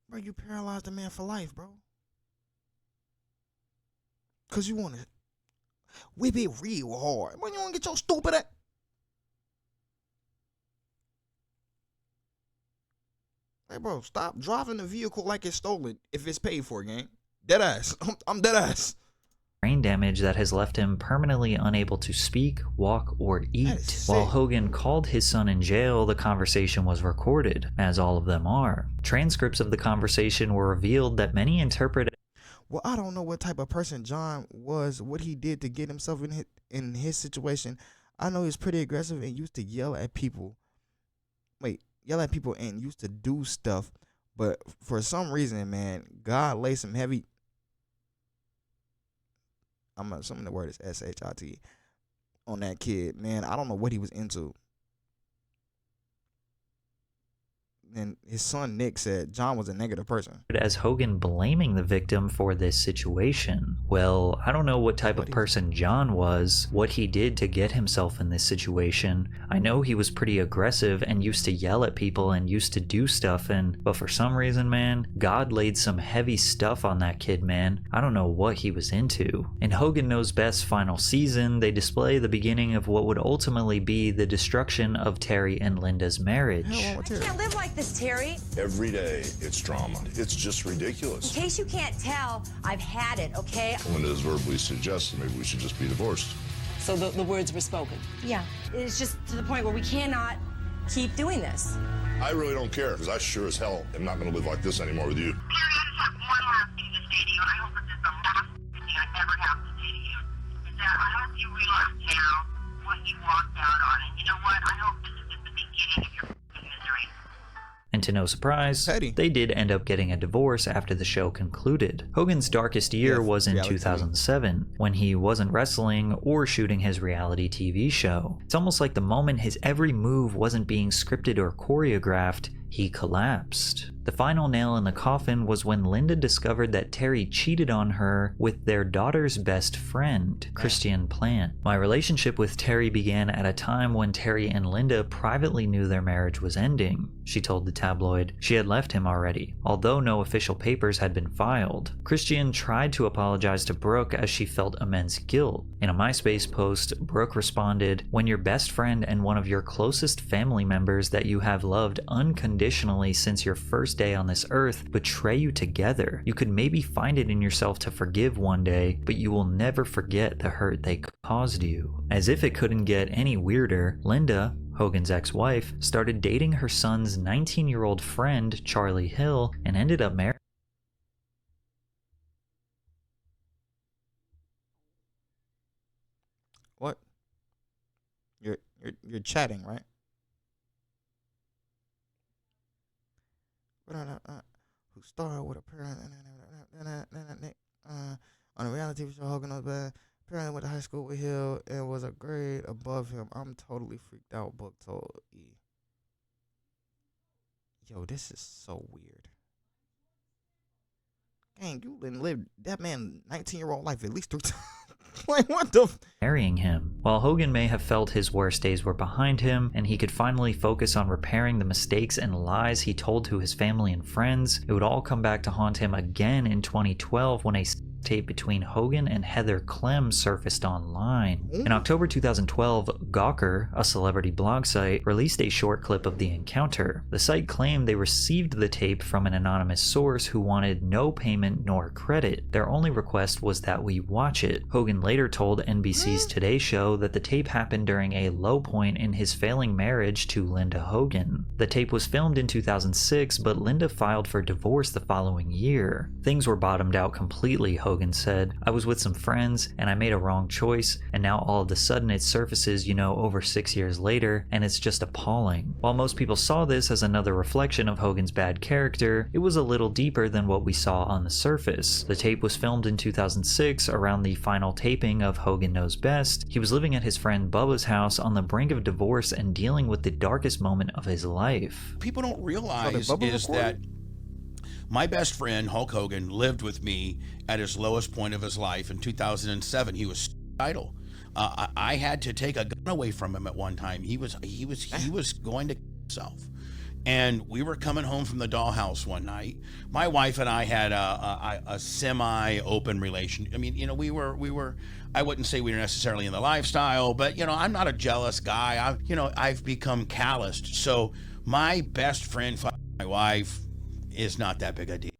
Bro, you paralyzed a man for life, bro. Cause you wanna whip it real hard. When you wanna get your stupid ass. Hey, bro, stop driving the vehicle like it's stolen if it's paid for, gang. Dead ass. I'm dead ass. Brain damage that has left him permanently unable to speak, walk, or eat. While Hogan called his son in jail, the conversation was recorded, as all of them are. Transcripts of the conversation were revealed that many interpreted. Well, I don't know what type of person John was, what he did to get himself in his situation. I know he was pretty aggressive and used to yell at people. Yell at people and used to do stuff. But for some reason, man, God laid some heavy. Some of the word is S-H-I-T on that kid, man. I don't know what he was into. And his son Nick said John was a negative person. As Hogan blaming the victim for this situation. Well, I don't know what type of person John was, what he did to get himself in this situation. I know he was pretty aggressive and used to yell at people and used to do stuff, but for some reason, man, God laid some heavy stuff on that kid, man. I don't know what he was into. In Hogan Knows Best's final season, they display the beginning of what would ultimately be the destruction of Terry and Linda's marriage. I can't live like this, Terry. Every day, it's drama. It's just ridiculous. In case you can't tell, I've had it, okay? When it is verbally suggested, maybe we should just be divorced. So the words were spoken? Yeah. It's just to the point where we cannot keep doing this. I really don't care, because I sure as hell am not going to live like this anymore with you. Terry, I just have one last thing to say to you, and I hope this is the last thing I ever have to say to you, is that I hope you realize now what you walked out on. And you know what? I hope this is just the beginning of your misery. And To no surprise, Petty. they did end up getting a divorce after the show concluded. Hogan's darkest year was in reality 2007, when he wasn't wrestling or shooting his reality TV show. It's almost like the moment his every move wasn't being scripted or choreographed, he collapsed. The final nail in the coffin was when Linda discovered that Terry cheated on her with their daughter's best friend, Christian Plant. My relationship with Terry began at a time when Terry and Linda privately knew their marriage was ending, she told the tabloid. She had left him already, although no official papers had been filed. Christian tried to apologize to Brooke as she felt immense guilt. In a MySpace post, Brooke responded, "When your best friend and one of your closest family members that you have loved unconditionally since your first day on this earth betray you together, you could maybe find it in yourself to forgive one day, but you will never forget the hurt they caused you." As if it couldn't get any weirder, Linda, Hogan's ex-wife, started dating her son's 19-year-old friend, Charlie Hill, and ended up married. What? You're chatting, right? Who starred with a parent on a reality TV show, Hogan Knows Best. Apparently went to high school with Hill and was a grade above him. I'm totally freaked out, Book told E. Yo, this is so weird. Dang, you didn't live that man 19-year-old life at least 3 times. Like, what the marrying him. While Hogan may have felt his worst days were behind him and he could finally focus on repairing the mistakes and lies he told to his family and friends, it would all come back to haunt him again in 2012 when a tape between Hogan and Heather Clem surfaced online. In October 2012, Gawker, a celebrity blog site, released a short clip of the encounter. The site claimed they received the tape from an anonymous source who wanted no payment nor credit. Their only request was that we watch it. Hogan later told NBC's Today Show that the tape happened during a low point in his failing marriage to Linda Hogan. The tape was filmed in 2006, but Linda filed for divorce the following year. Things were bottomed out completely, Hogan said. "I was with some friends and I made a wrong choice, and now all of a sudden it surfaces, over 6 years later, and it's just appalling." While most people saw this as another reflection of Hogan's bad character, it was a little deeper than what we saw on the surface. The tape was filmed in 2006 around the final taping of Hogan Knows Best. He was living at his friend Bubba's house on the brink of divorce and dealing with the darkest moment of his life. People don't realize is that my best friend, Hulk Hogan, lived with me at his lowest point of his life in 2007. He was suicidal. I had to take a gun away from him at one time. He was going to kill himself. And we were coming home from the dollhouse one night. My wife and I had a semi-open relation. I mean, we were. I wouldn't say we were necessarily in the lifestyle, but I'm not a jealous guy. I've become calloused. So my best friend, my wife, is not that big a deal.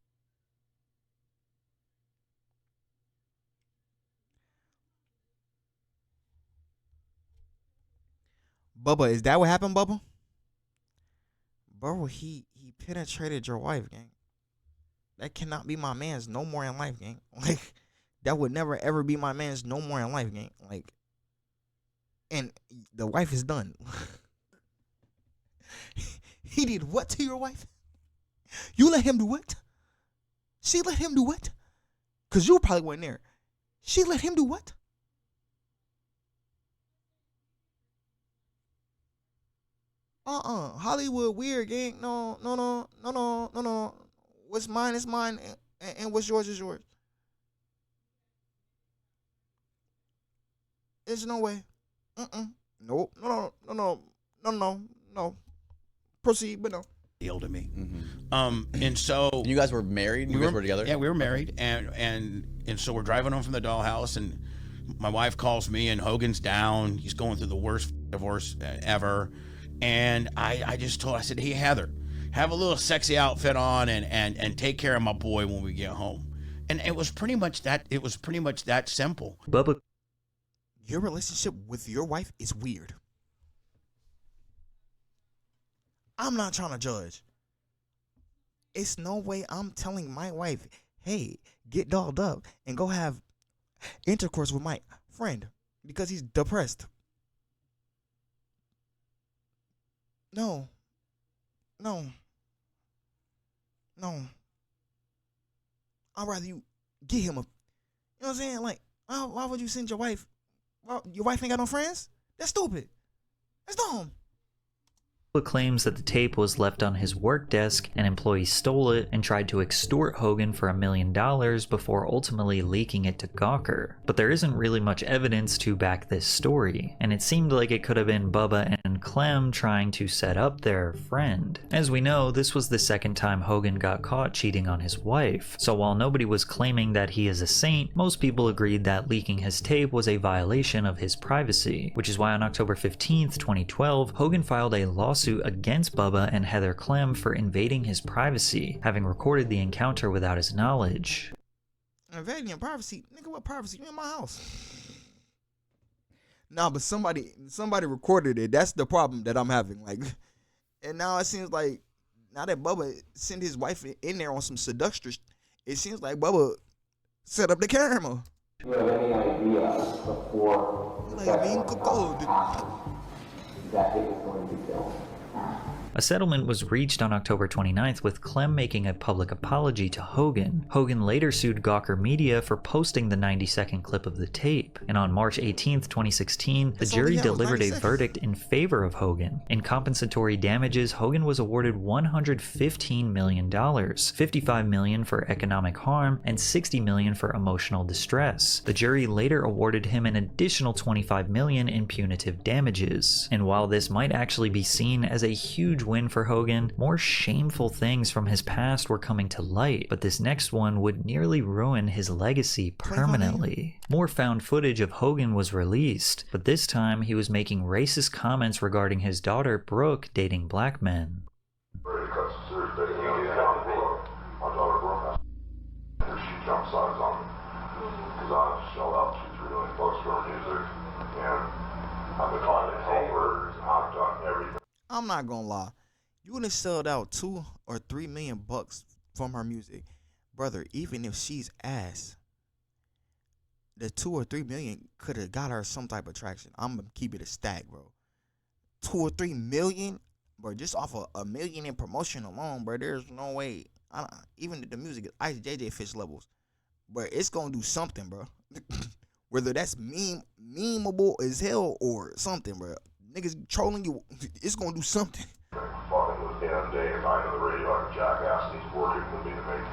Bubba, is that what happened, Bubba? Bro, he penetrated your wife, gang. That cannot be my man's no more in life, gang. Like, that would never ever be my man's no more in life, gang. Like, and the wife is done. He did what to your wife? You let him do what? She let him do what? Because you probably weren't there. She let him do what? Hollywood weird, gang. No. What's mine is mine, and what's yours is yours. There's no way. Nope. No. Proceed, but no. Deal to me. And so you guys were married. You guys were together. Yeah, we were married, and so we're driving home from the dollhouse, and my wife calls me, and Hogan's down. He's going through the worst divorce ever, and I just told her, I said, "Hey Heather, have a little sexy outfit on, and take care of my boy when we get home." And it was pretty much that. It was pretty much that simple. Bubba, your relationship with your wife is weird. I'm not trying to judge. It's no way I'm telling my wife, hey, get dolled up and go have intercourse with my friend because he's depressed. No. no, I'd rather you get him a, you know what I'm saying? Like, why would you send your wife? Well, your wife ain't got no friends? That's stupid. That's dumb. Claims that the tape was left on his work desk, and employees stole it and tried to extort Hogan for $1 million before ultimately leaking it to Gawker. But there isn't really much evidence to back this story, and it seemed like it could have been Bubba and Clem trying to set up their friend. As we know, this was the second time Hogan got caught cheating on his wife, so while nobody was claiming that he is a saint, most people agreed that leaking his tape was a violation of his privacy, which is why on October 15th, 2012, Hogan filed a lawsuit against Bubba and Heather Clem for invading his privacy, having recorded the encounter without his knowledge. Invading your privacy? Nigga, what privacy? You in my house. Nah, but somebody recorded it. That's the problem that I'm having. Like, and now it seems like, now that Bubba sent his wife in there on some seductress, it seems like Bubba set up the camera. Do you have any idea before like being cooked that it was going to be filmed? A settlement was reached on October 29th with Clem making a public apology to Hogan. Hogan later sued Gawker Media for posting the 90-second clip of the tape, and on March 18th, 2016, the jury delivered a verdict in favor of Hogan. In compensatory damages, Hogan was awarded $115 million, $55 million for economic harm, and $60 million for emotional distress. The jury later awarded him an additional $25 million in punitive damages. And while this might actually be seen as a huge win for Hogan, more shameful things from his past were coming to light, but this next one would nearly ruin his legacy permanently. More found footage of Hogan was released, but this time he was making racist comments regarding his daughter Brooke dating black men. I'm not gonna lie. You would have sold out $2 or $3 million from her music, brother. Even if she's ass, the 2 or 3 million could have got her some type of traction. I'm gonna keep it a stack, bro. 2 or 3 million, bro, just off of $1 million in promotion alone, bro. There's no way. Even the music is Ice JJ Fish levels, bro. It's gonna do something, bro. Whether that's memeable as hell or something, bro. Niggas trolling you, it's gonna do something. Fucking was damn day and night on the radio like a jackass, and he's working with me to make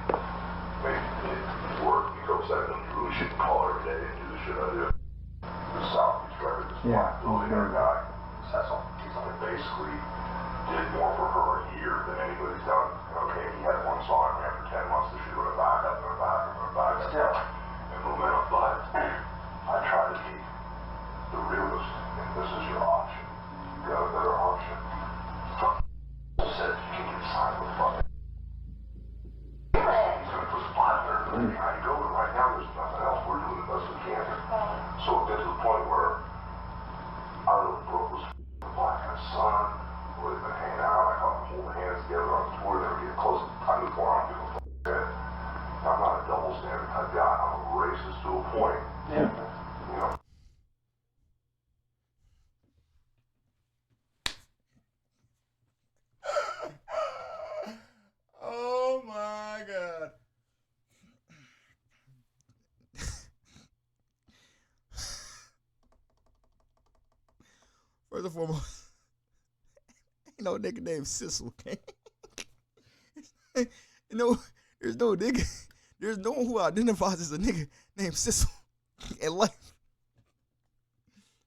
it work. He goes out and really shouldn't call every day and do the shit I do. The Southeast record, this black billionaire guy, Cecil, he's like basically did more for her a year than anybody's done. Okay, he had one song ran for 10 months, the shit went back up and back and back and momentum, but I try to keep the realist, and this is your option. You got a better option. Said you can get signed with fucking. He's gonna put spot there, but then how you go, and right now there's nothing else. We're doing the best we can. So it gets to the point where I really broke was black and his son, where they've been hanging out. I caught them holding hands together on the tour. They were getting close. I knew before I'm giving a fuck shit. I'm not a double standard type guy. I'm a racist to a point. Yeah. You know. Oh my God. First and foremost, ain't no nigga named Sissel, okay? There's no nigga, there's no one who identifies as a nigga named Sissel in life.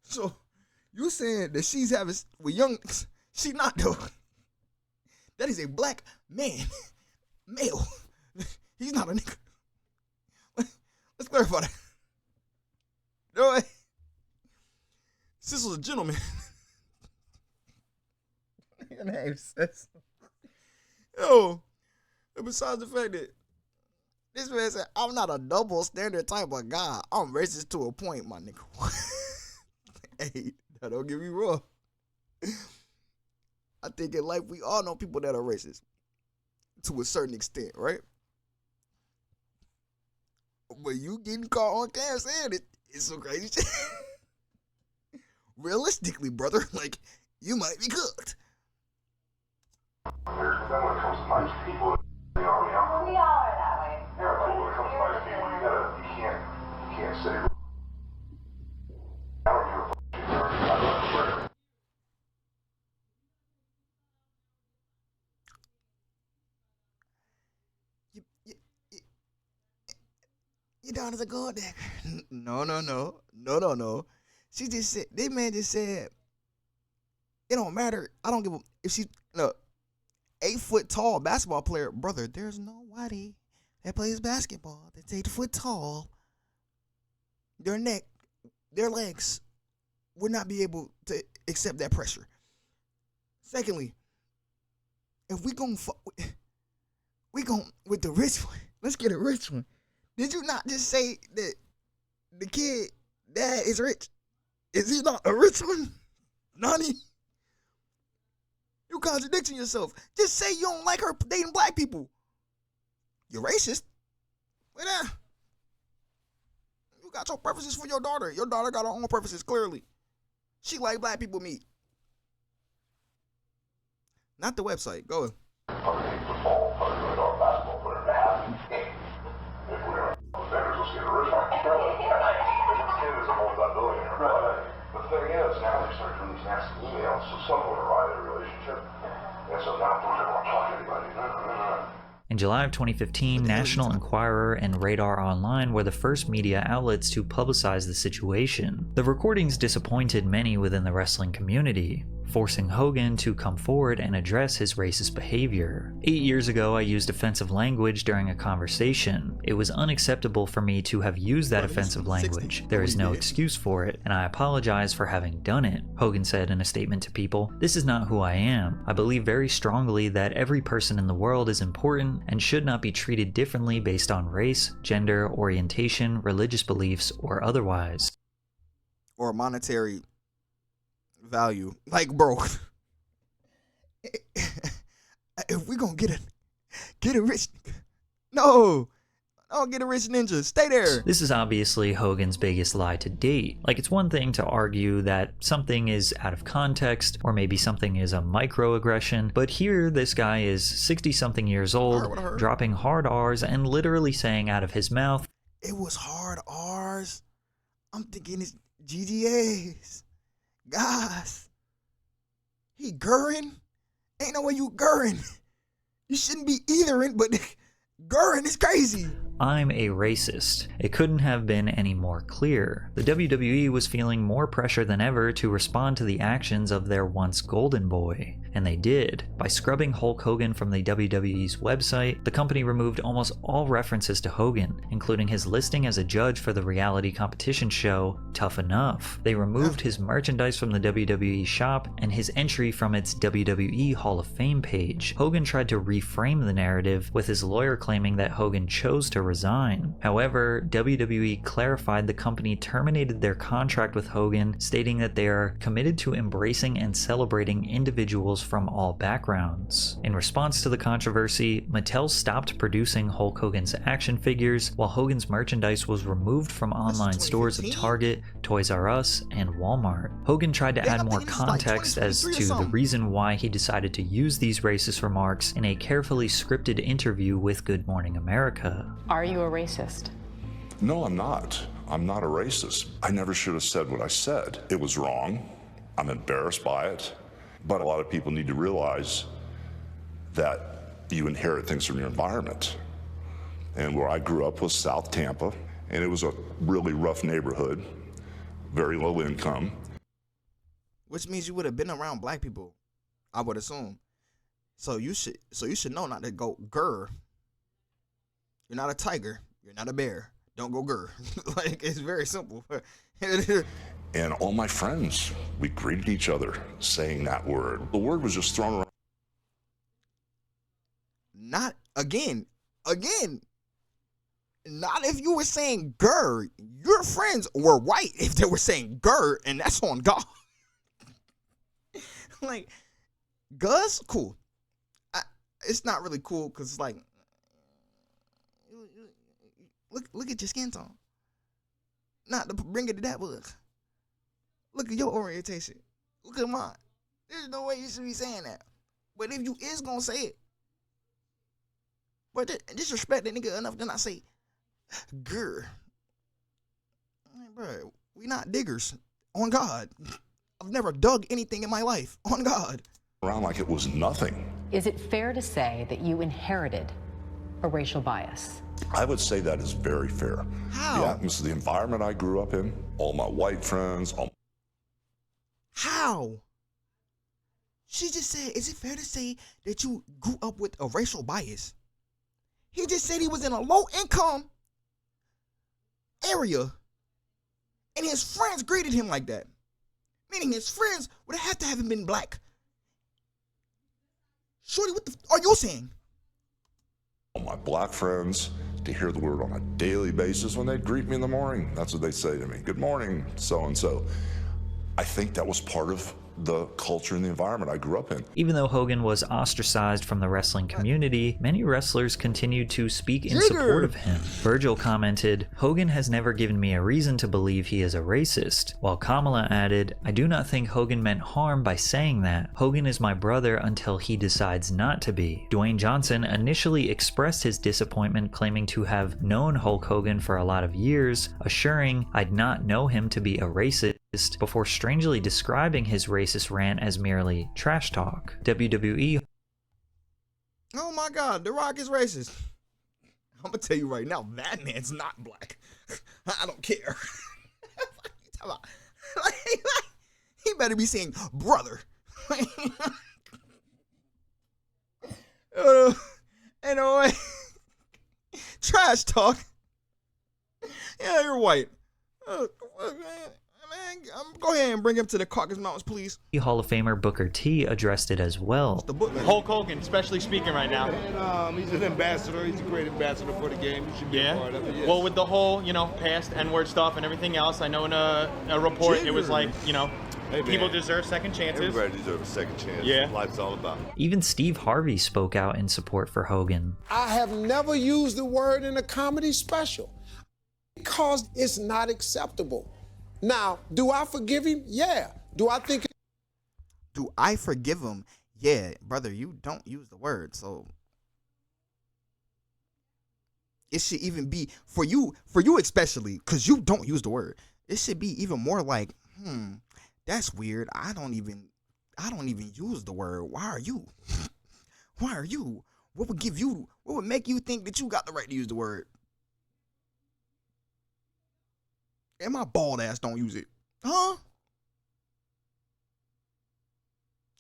So, you saying that she's having with young, she not though. That is a black man, male. He's not a nigga. Let's clarify that. No way. Sissel's a gentleman. Your name Sissel. Yo, and besides the fact that this man said, I'm not a double standard type of guy. I'm racist to a point, my nigga. Hey, now don't get me wrong. I think in life we all know people that are racist to a certain extent, right? But you getting caught on camera saying it, it's some crazy shit. Realistically, brother, like, you might be cooked. Then when it comes to nice people, You know, we all are that way. Yeah, but when it comes to nice people, you can't say, I don't give a fuck, I don't care. You down as a gold digger. No. She just said, this man just said, it don't matter. I don't give a, if she's, look, 8 foot tall basketball player, brother, there's nobody that plays basketball that's 8 foot tall. Their neck, their legs would not be able to accept that pressure. Secondly, if we gon' with the rich one, let's get a rich one. Did you not just say that the kid dad is rich? Is he not a rich one? Nani? You contradicting yourself. Just say you don't like her dating black people. You're racist. Wait there. You got your preferences for your daughter. Your daughter got her own preferences, clearly. She like black people meat. Not the website. Go ahead. Football, basketball player, to have if we're vendors, let's get a rich one. The kid is a multi-billionaire. Right. The thing is, now they start doing these nasty emails, so someone will write a relationship. And so now don't ever talk to anybody. No. In July of 2015, National Enquirer and Radar Online were the first media outlets to publicize the situation. The recordings disappointed many within the wrestling community, forcing Hogan to come forward and address his racist behavior. 8 years ago, I used offensive language during a conversation. It was unacceptable for me to have used that offensive language. There is no excuse for it, and I apologize for having done it. Hogan said in a statement to people, "This is not who I am. I believe very strongly that every person in the world is important and should not be treated differently based on race, gender, orientation, religious beliefs, or otherwise." Or monetary value. Like, bro, if we gonna get a rich, no, don't get a rich ninja. Stay there. This is obviously Hogan's biggest lie to date. Like, it's one thing to argue that something is out of context, or maybe something is a microaggression, but here this guy is 60-something years old, dropping hard R's and literally saying out of his mouth, "It was hard R's." I'm thinking it's GGAs. Guys, he gurring? Ain't no way you gurring. You shouldn't be eithering, but gurring is crazy. "I'm a racist." It couldn't have been any more clear. The WWE was feeling more pressure than ever to respond to the actions of their once golden boy. And they did. By scrubbing Hulk Hogan from the WWE's website, the company removed almost all references to Hogan, including his listing as a judge for the reality competition show Tough Enough. They removed his merchandise from the WWE shop and his entry from its WWE Hall of Fame page. Hogan tried to reframe the narrative, with his lawyer claiming that Hogan chose to resign. However, WWE clarified the company terminated their contract with Hogan, stating that they are committed to embracing and celebrating individuals from all backgrounds. In response to the controversy, Mattel stopped producing Hulk Hogan's action figures, while Hogan's merchandise was removed from online stores of Target, Toys R Us, and Walmart. Hogan tried to add more context as to the reason why he decided to use these racist remarks in a carefully scripted interview with Good Morning America. Are you a racist? No, I'm not. I'm not a racist. I never should have said what I said. It was wrong. I'm embarrassed by it. But a lot of people need to realize that you inherit things from your environment. And where I grew up was South Tampa, and it was a really rough neighborhood, very low income. Which means you would have been around black people, I would assume. So you should know not to go grr. You're not a tiger. You're not a bear. Don't go grr. Like, it's very simple. And all my friends, we greeted each other saying that word. The word was just thrown around. Not again. Not if you were saying grr. Your friends were white if they were saying grr, and that's on God. Like, Gus, cool. It's not really cool because it's like, look at your skin tone. Not to bring it to that book. Look at your orientation. Look at mine. There's no way you should be saying that. But if you is gonna say it, But disrespect that nigga enough to not say, grr. Like, bro, we not diggers. On God. I've never dug anything in my life. On God. Around like it was nothing. Is it fair to say that you inherited a racial bias? I would say that is very fair. How? The atmosphere, the environment I grew up in, all my white friends. How? She just said, is it fair to say that you grew up with a racial bias? He just said he was in a low income area and his friends greeted him like that. Meaning his friends would have to have been black. Shorty, what the are you saying? All my black friends, to hear the word on a daily basis when they'd greet me in the morning. That's what they'd say to me. Good morning, so-and-so. I think that was part of the culture and the environment I grew up in. Even though Hogan was ostracized from the wrestling community, many wrestlers continued to speak in support of him. Virgil commented, "Hogan has never given me a reason to believe he is a racist," while Kamala added, "I do not think Hogan meant harm by saying that. Hogan is my brother until he decides not to be." Dwayne Johnson initially expressed his disappointment, claiming to have known Hulk Hogan for a lot of years, assuring, "I'd not know him to be a racist," before strangely describing his racist rant as merely trash talk. WWE. Oh my God, The Rock is racist. I'm gonna tell you right now, that man's not black. I don't care. He better be saying brother. Anyway, trash talk. Yeah, you're white. Man, go ahead and bring him to the Caucasus Mountains, please. Hall of Famer Booker T addressed it as well. Hulk Hogan, especially speaking right now. And, he's an ambassador. He's a great ambassador for the game. He should be a part of it. Yes. Well, with the whole, past N-word stuff and everything else, I know in a report it was like, hey, people deserve second chances. Everybody deserves a second chance. Yeah. Life's all about it. Even Steve Harvey spoke out in support for Hogan. I have never used the word in a comedy special because it's not acceptable. Now, do I forgive him? Yeah. Do I forgive him? Yeah, brother, you don't use the word, so it should even be for you especially, because you don't use the word. It should be even more like, that's weird. I don't even use the word. Why are you? Why are you? What would make you think that you got the right to use the word? And my bald ass don't use it. Huh?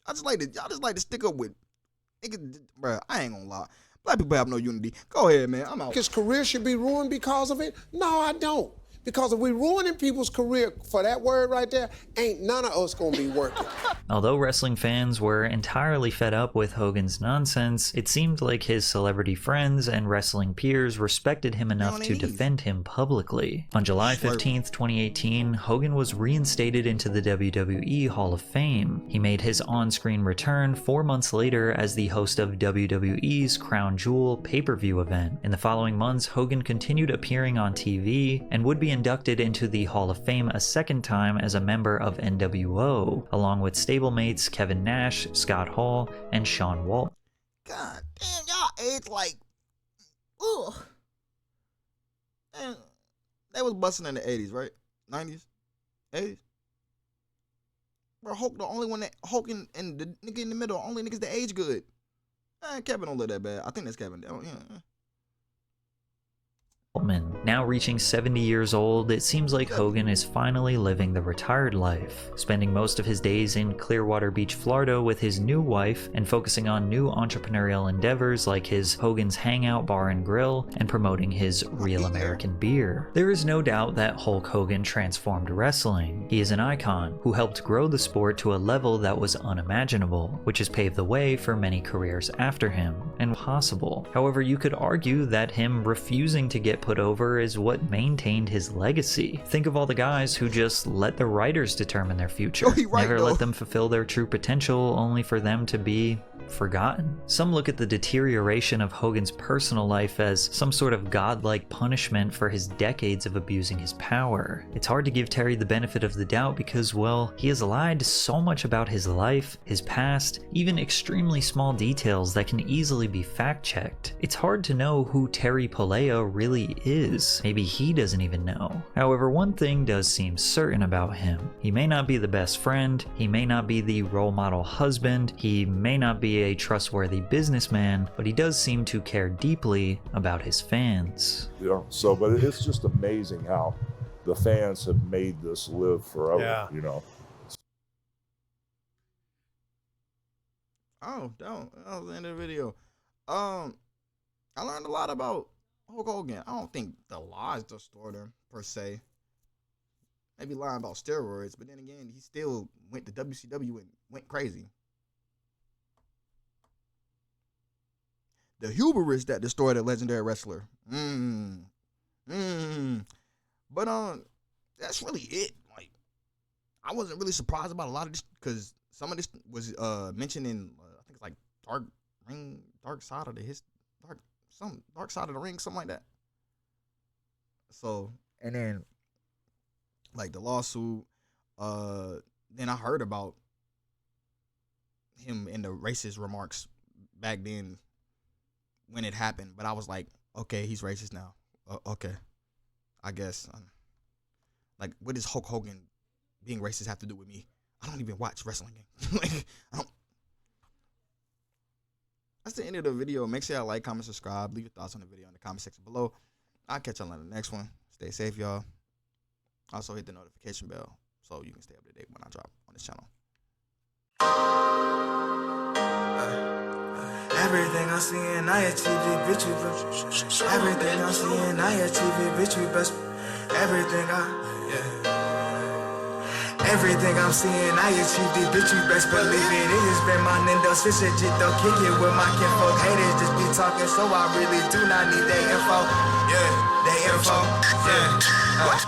I just like to stick up with niggas, bruh, I ain't gonna lie. Black people have no unity. Go ahead, man. I'm out. His career should be ruined because of it? No, I don't. Because if we ruining people's career for that word right there, ain't none of us gonna be working. Although wrestling fans were entirely fed up with Hogan's nonsense, it seemed like his celebrity friends and wrestling peers respected him enough to defend him publicly. On July 15th, 2018, Hogan was reinstated into the WWE Hall of Fame. He made his on-screen return 4 months later as the host of WWE's Crown Jewel pay-per-view event. In the following months, Hogan continued appearing on TV and would be inducted into the Hall of Fame a second time as a member of NWO, along with stablemates Kevin Nash, Scott Hall, and Sean Waltman. God damn, y'all age like, ugh. Man, they was busting in the 80s, right? 90s? 80s? Bro, Hulk the only one that, Hulk and the nigga in the middle, only niggas that age good. Kevin don't look that bad. I think that's Kevin. Now reaching 70 years old, it seems like Hogan is finally living the retired life, spending most of his days in Clearwater Beach, Florida with his new wife and focusing on new entrepreneurial endeavors like his Hogan's Hangout Bar and Grill and promoting his Real American Beer. There is no doubt that Hulk Hogan transformed wrestling. He is an icon who helped grow the sport to a level that was unimaginable, which has paved the way for many careers after him and possible. However, you could argue that him refusing to get put over is what maintained his legacy. Think of all the guys who just let the writers determine their future. Never let them fulfill their true potential, only for them to be forgotten. Some look at the deterioration of Hogan's personal life as some sort of godlike punishment for his decades of abusing his power. It's hard to give Terry the benefit of the doubt because, well, he has lied so much about his life, his past, even extremely small details that can easily be fact-checked. It's hard to know who Terry Puleo really is. Maybe he doesn't even know. However, one thing does seem certain about him. He may not be the best friend, he may not be the role model husband, he may not be a trustworthy businessman, but he does seem to care deeply about his fans. Yeah, so, but it's just amazing how the fans have made this live forever, you know. Oh, don't. That was the end of the video. I learned a lot about Hulk Hogan. I don't think the lies distorted him, per se. Maybe lying about steroids, but then again, he still went to WCW and went crazy. The hubris that destroyed a legendary wrestler. But that's really it. Like, I wasn't really surprised about a lot of this because some of this was mentioned in I think it's like Dark Side of the Ring, something like that. So, and then like the lawsuit, then I heard about him in the racist remarks back then when it happened, but I was like, okay, he's racist now. Okay, I guess. Like, what does Hulk Hogan being racist have to do with me? I don't even watch wrestling games. Like, I don't. That's the end of the video. Make sure y'all like, comment, subscribe. Leave your thoughts on the video in the comment section below. I'll catch y'all on the next one. Stay safe, y'all. Also, hit the notification bell so you can stay up to date when I drop on this channel. Everything I see and I achieve it, bitch, we best. Everything I see and I achieve it, bitch, we best. Everything Everything I'm seeing, I achieved it, bitch, you best believe it. It has been my Nintendo switch legit though, kick it with my kinfolk. Haters just be talking, so I really do not need their info. Yeah, their info. Yeah.